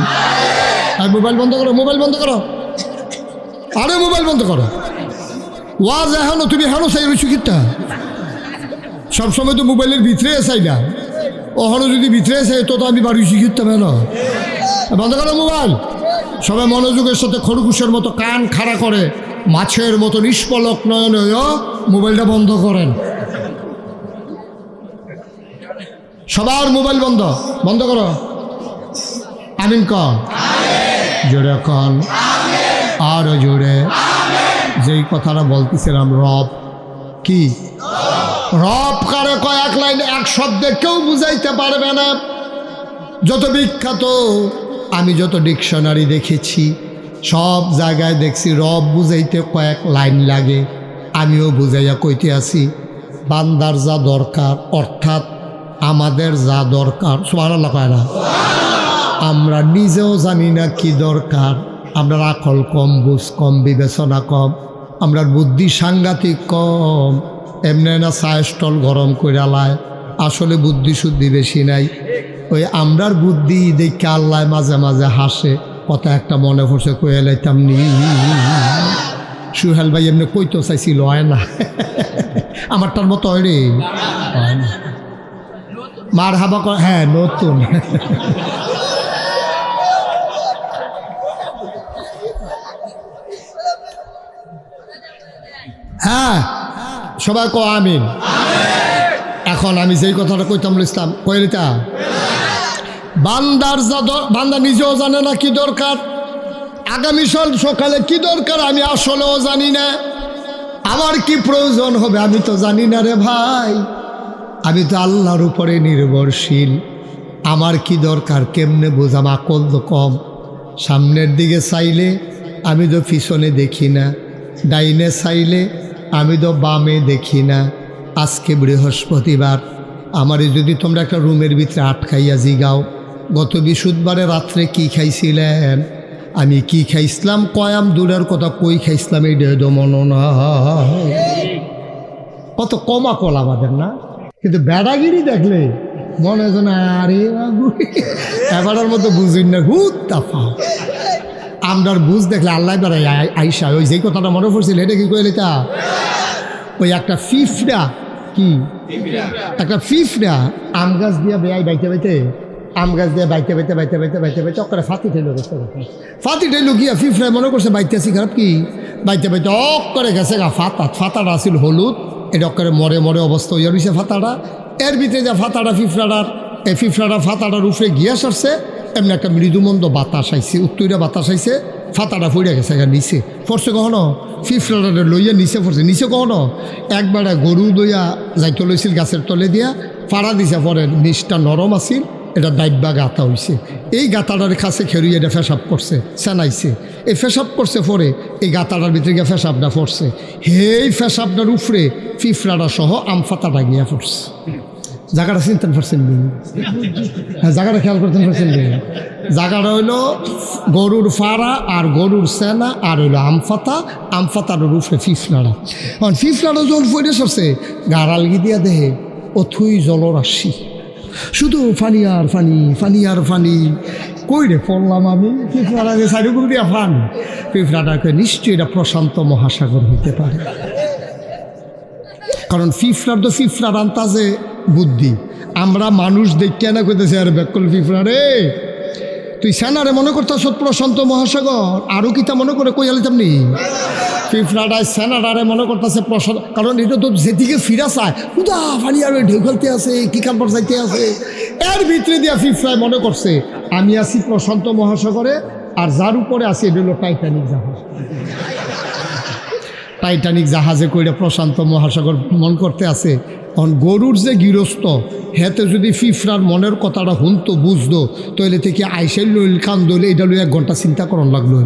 আর মোবাইল বন্ধ করো, মোবাইল বন্ধ করো, আরে মোবাইল বন্ধ করো। ওয়াজ এখনো তুমি এখনো চাই রয়েছো কিটা, সবসময় তো মোবাইলের ভিতরে চাই না, ওখানে যদি ভিতরে চাই তো আমি বাড়িছি কিতাম না। বন্ধ করো মোবাইল। সবাই মনোযোগের সাথে খরগোশের মতো কান খাড়া করে মাছের মতো নিষ্পলক নয়নে মোবাইলটা বন্ধ করেন। সবার মোবাইল বন্ধ, বন্ধ করো। আমিন কন, জোরে কন, আরো জোরে। যেই কথাটা বলতেছিলাম, রব কি, রব কারে কয় এক লাইনে এক শব্দে কেউ বুঝাইতে পারবে না। যত বিখ্যাত আমি যত ডিকশনারি দেখেছি সব জায়গায় দেখছি রব বুঝাইতে কয়েক লাইন লাগে। আমিও বুঝাইয়া কইতে আছি বান্দার যা দরকার, অর্থাৎ আমাদের যা দরকার, সুবহানাল্লাহ কয় না, আমরা নিজেও জানি না কি দরকার। আমরা আকল কম, বুঝ কম, বিবেচনা কম, আমরার বুদ্ধি সাংঘাতিক কম। এমনি না চায় স্টল গরম করে আলায়, আসলে বুদ্ধি শুদ্ধি বেশি নাই। ওই আমরার বুদ্ধি দেখে আল্লাহ মাঝে মাঝে হাসে। কথা একটা মনে পড়ছে, কয়ে লাইতাম নি সুহেল ভাই এমনি কইতো চাইছিল, হয় না আমারটার মতো হয় রে, হয় না। মার হাবা কর, হ্যাঁ নতুন। হ্যাঁ সবাই কো আমিন। এখন আমি যেই কথাটা কইতাম ইসলাম কইলিতা, বান্দার যা বান্দা নিজেও জানে না কি দরকার, আগামী সকালে কি দরকার আমি আসলেও জানি না, আমার কি প্রয়োজন হবে আমি তো জানি না রে ভাই। আমি তো আল্লাহর উপরে নির্ভরশীল, আমার কি দরকার কেমনে বোঝাম, আকল তো কম। সামনের দিকে চাইলে আমি তো পিছনে দেখি না, ডাইনে চাইলে আমি তো বামে দেখি না। আজকে বৃহস্পতিবার, আমারে যদি তোমরা একটা রুমের ভিতরে আটকাইয়া জিগাও গত বৃহস্পতিবারে রাত্রে কি খাইছিলেন, আমি কি খাইছিলাম কয়াম দূরের কথা কই খাইছিলাম এই দেহ মনো না। কত কমা কল আমাদের না, কিন্তু বেড়াগিরি দেখলে মনে হয় না আরে এবারের মতো বুঝিন না, হুত তাফা। আমরার বুঝ দেখলে আল্লাহ বেড়াই আইসা। ওই যেই কথাটা মনে পড়ছিল এটা কি কইলে তা, ওই একটা ফিফড়া, কি একটা ফিফড়া আম গাছ দিয়া বেয়াই বাইতে বাইতে, আম গাছ দিয়ে বাইতে বাইতে বাইতে বাইতে বাইতে বাইতে অকরে ফাতি ঠেলো গেছে, ফাতি ঠেলো গিয়া ফিফড়ায় মনে করছে বাইতে আসি খারাপ কি, বাইতে বাইতে অক করে গেছে গা ফাতাটা আসিল হলুদ, এটা অকরে মরে মরে অবস্থা হইয়া রয়েছে ফাতাটা। এর ভিতরে যা ফাতাটা ফিফড়াটার, এই ফিফড়াটা ফাতাটার উপরে গিয়া সরছে, এমনি একটা মৃদুমন্দ বাতাস আইছে, উত্তরটা বাতাস আইছে, ফাতাটা ফুড়ে গেছে গা নিচে পড়ছে। কখনো ফিফড়াটা লইয়া নিচে পড়ছে, নিচে কখনো একবারে গরু দইয়া যাইতে লইছিল গাছের তলে দিয়া ফাড়া দিছে, পরে নিচটা নরম আছিল, এটা ডাইব্বা গাঁথা হয়েছে। এই গাঁথাটার কাছে খেরুই এটা ফেসাব করছে, সেনাইছে, এই ফেসাব করছে, পরে এই গাঁথাটার ভিতরে গিয়ে ফেসাবটা পড়ছে। এই ফেসাবটার উপরে ফিফড়াটা সহ আমফাতাটা গিয়া পড়ছে। জায়গাটা চিনতেন পারছেন, হ্যাঁ জায়গাটা খেয়াল করতেন পারছেন। জায়গাটা হইল গরুর ফাড়া আর গরুর সেনা আর হইলো আমফাতা, আমফাতার উপরে ফিফড়াটা। কারণ ফিফড়াটা যখন ফইরে সরছে গাড়াল গিয়ে দেহে অথুই জলরাশি, শুধু ফানি আর ফানি, ফানি আর ফানি। কই রে পড়লাম আমি, ফিফড়াটাকে সাইডুকুর দিয়া ফান। ফিফড়াটাকে নিশ্চয়ই এটা প্রশান্ত মহাসাগর হইতে পারে, কারণ ফিফড়ার তো ফিফড়ার আন্তাজে বুদ্ধি। আমরা মানুষ দেখতে না করতেছি আর ব্যাকল ফিফড়া রে, তুই সেনারে মনে করতেছ প্রশান্ত মহাসাগর, আরও কিতা মনে করে কই আলিতাম নি। ফিফড়াটায় সেনাটারে মনে করতেছে প্রশান্ত, কারণ এটা তো যেদিকে ফিরা চায় উদা ফানি আর ঢেউ খেলতে আছে, কি কারবার যাইতে আছে, এর ভিতরে দিয়া ফিফড়ায় মনে করছে আমি আছি প্রশান্ত মহাসাগরে, আর যার উপরে আছি এটা হলো টাইটানিক জাহাজ। টাইটানিক জাহাজে কইরা প্রশান্ত মহাসাগর মন করতে আছে, গরুর যে গৃহস্থ হেতে যদি ফিফরার মনের কথাটা হুনতো বুঝতো তাহলে থেকে আইসেল লইল কান্দল এটা লই 1 ঘন্টা চিন্তা করন লাগলো।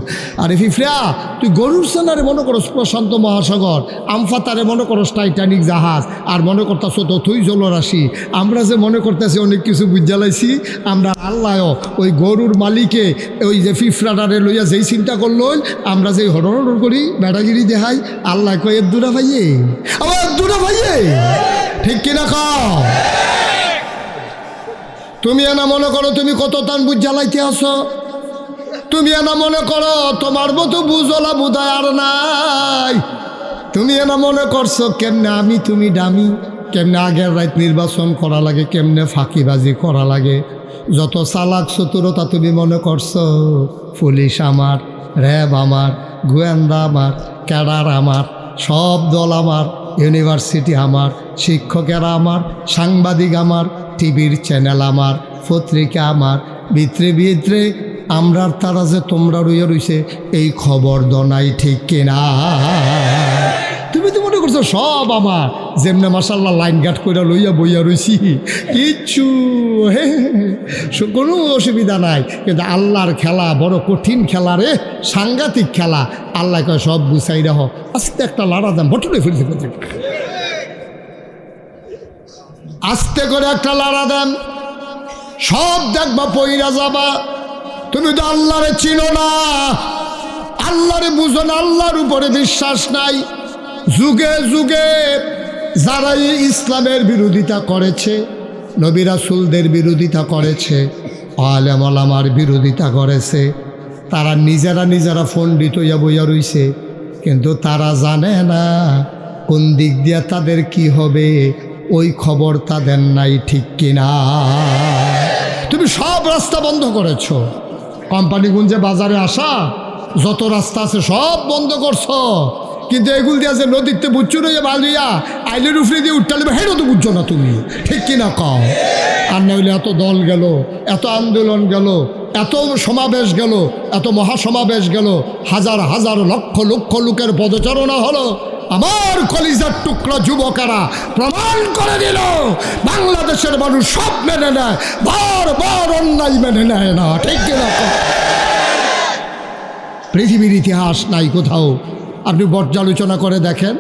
আরে ফিফরা তুই গরুর সেনারে মনে করস প্রশান্ত মহাসাগর, আমফাতারে মনে করস টাইটানিক জাহাজ, আর মনে করতেছ তথই জলরাশি। আমরা যে মনে করতেছি অনেক কিছু বুঝালাইছি, আমরা আল্লাহ ওই গরুর মালিকে ওই যে ফিফরাটারে লইয়া যেই চিন্তা করলো আমরা যেই হরণ করি বেড়াগিরি দেখাই, আল্লাহ কয় এর দূরা ভাইয়ে আবার দূরা ভাইয়ে, ঠিক কিনা খাও? তুমি এনা মনে করো তুমি কত টান বুঝ জ্বালাইতে আসো, তুমি এনা মনে করো তোমার মতো বুঝলা বুধায় আর নাই। তুমি এনা মনে করছো কেমনে আমি তুমি দামি, কেমনে আগের রাত নির্বাচন করা লাগে, কেমনে ফাঁকিবাজি করা লাগে। যত চালাক চতুরতা তুমি মনে করছো, পুলিশ আমার, র্যাব আমার, গোয়েন্দা আমার, ক্যাডার আমার, সব দল আমার, ইউনিভার্সিটি আমার, শিক্ষকেরা আমার, সাংবাদিক আমার, টিভির চ্যানেল আমার, পত্রিকা আমার, ভিতরে ভিতরে আমরার তারা যে তোমরা রইয়া রইছে এই খবর দনাই, ঠিক কিনা? তুমি তো মনে করছো সব আমার, যেমনে মাসাল্লাহ লাইন গার্ড করে লইয়া বইয়া রইছি, কিচ্ছু কোনো অসুবিধা নাই। কিন্তু আল্লাহর খেলা বড় কঠিন খেলা রে, সাংঘাতিক খেলা। আল্লাহ কয় সব গুছাই রাখ, আস্তে একটা লাড়া দাম বটলে ফেলতে ফেলতে, আস্তে করে একটা লাড়া দেন, সব দেখবা পইরা যাবা। তুমি তো আল্লাহরে চিনো না, আল্লাহরে বুঝো না, আল্লাহর উপরে বিশ্বাস নাই। যুগে যুগে যারা ইসলামের বিরোধিতা করেছে, নবী রাসূলদের বিরোধিতা করেছে, আলেম ওলামার বিরোধিতা করেছে, তারা নিজেরা পণ্ডিত হইয়া বইয়া রইছে, কিন্তু তারা জানে না কোন দিক দিয়ে তাদের কি হবে, ওই খবর তাদের নাই, ঠিক কিনা? তুমি সব রাস্তা বন্ধ করেছ, কোম্পানিগঞ্জে বাজারে আসা যত রাস্তা আছে সব বন্ধ করছো, কিন্তু এগুল দিয়ে যে নদীতে বুঝছো না, বালিয়া আইলের উফরে দিয়ে উঠতে হেঁটো তো বুঝছো না তুমি, ঠিক কিনা কও? আর না হইলে এত দল গেল, এত আন্দোলন গেল, এত সমাবেশ গেল, এত মহাসমাবেশ গেল, হাজার হাজার লক্ষ লক্ষ লোকের পদচারণা হলো। আমার কলিজার টুকরা যুবকেরা প্রমাণ করে দিল বাংলাদেশের মানুষ সব মেনে নেয়, বারবার অন্যায় মেনে নেয় না, ঠিক কিনা? পৃথিবীর ইতিহাস নাই কোথাও। আপনি পর্যালোচনা করে দেখেন,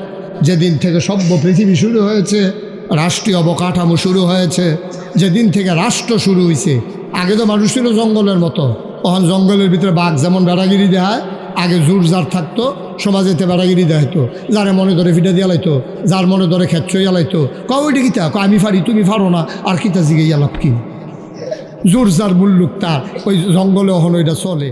যেদিন থেকে সভ্য পৃথিবী শুরু হয়েছে, রাষ্ট্রীয় অবকাঠামো শুরু হয়েছে, যেদিন থেকে রাষ্ট্র শুরু হয়েছে, আগে তো মানুষ ছিল জঙ্গলের মতো। তখন জঙ্গলের ভিতরে বাঘ যেমন বেড়াগিরি দেয়, আগে জোর জার থাকতো, সমাজেতে বেড়াগিরি দেখাইতো, যারে মনে ধরে ফিটা দিয়ে লাইতো, যার মনে ধরে খেচ্ছই আলাইতো, কইটা কিতা আমি ফারি তুমি ফারো না, আর কিতা জিগে আলাপ কি জোর জার মূল্যুক তার ওই জঙ্গলে ওখানে ওইটা চলে।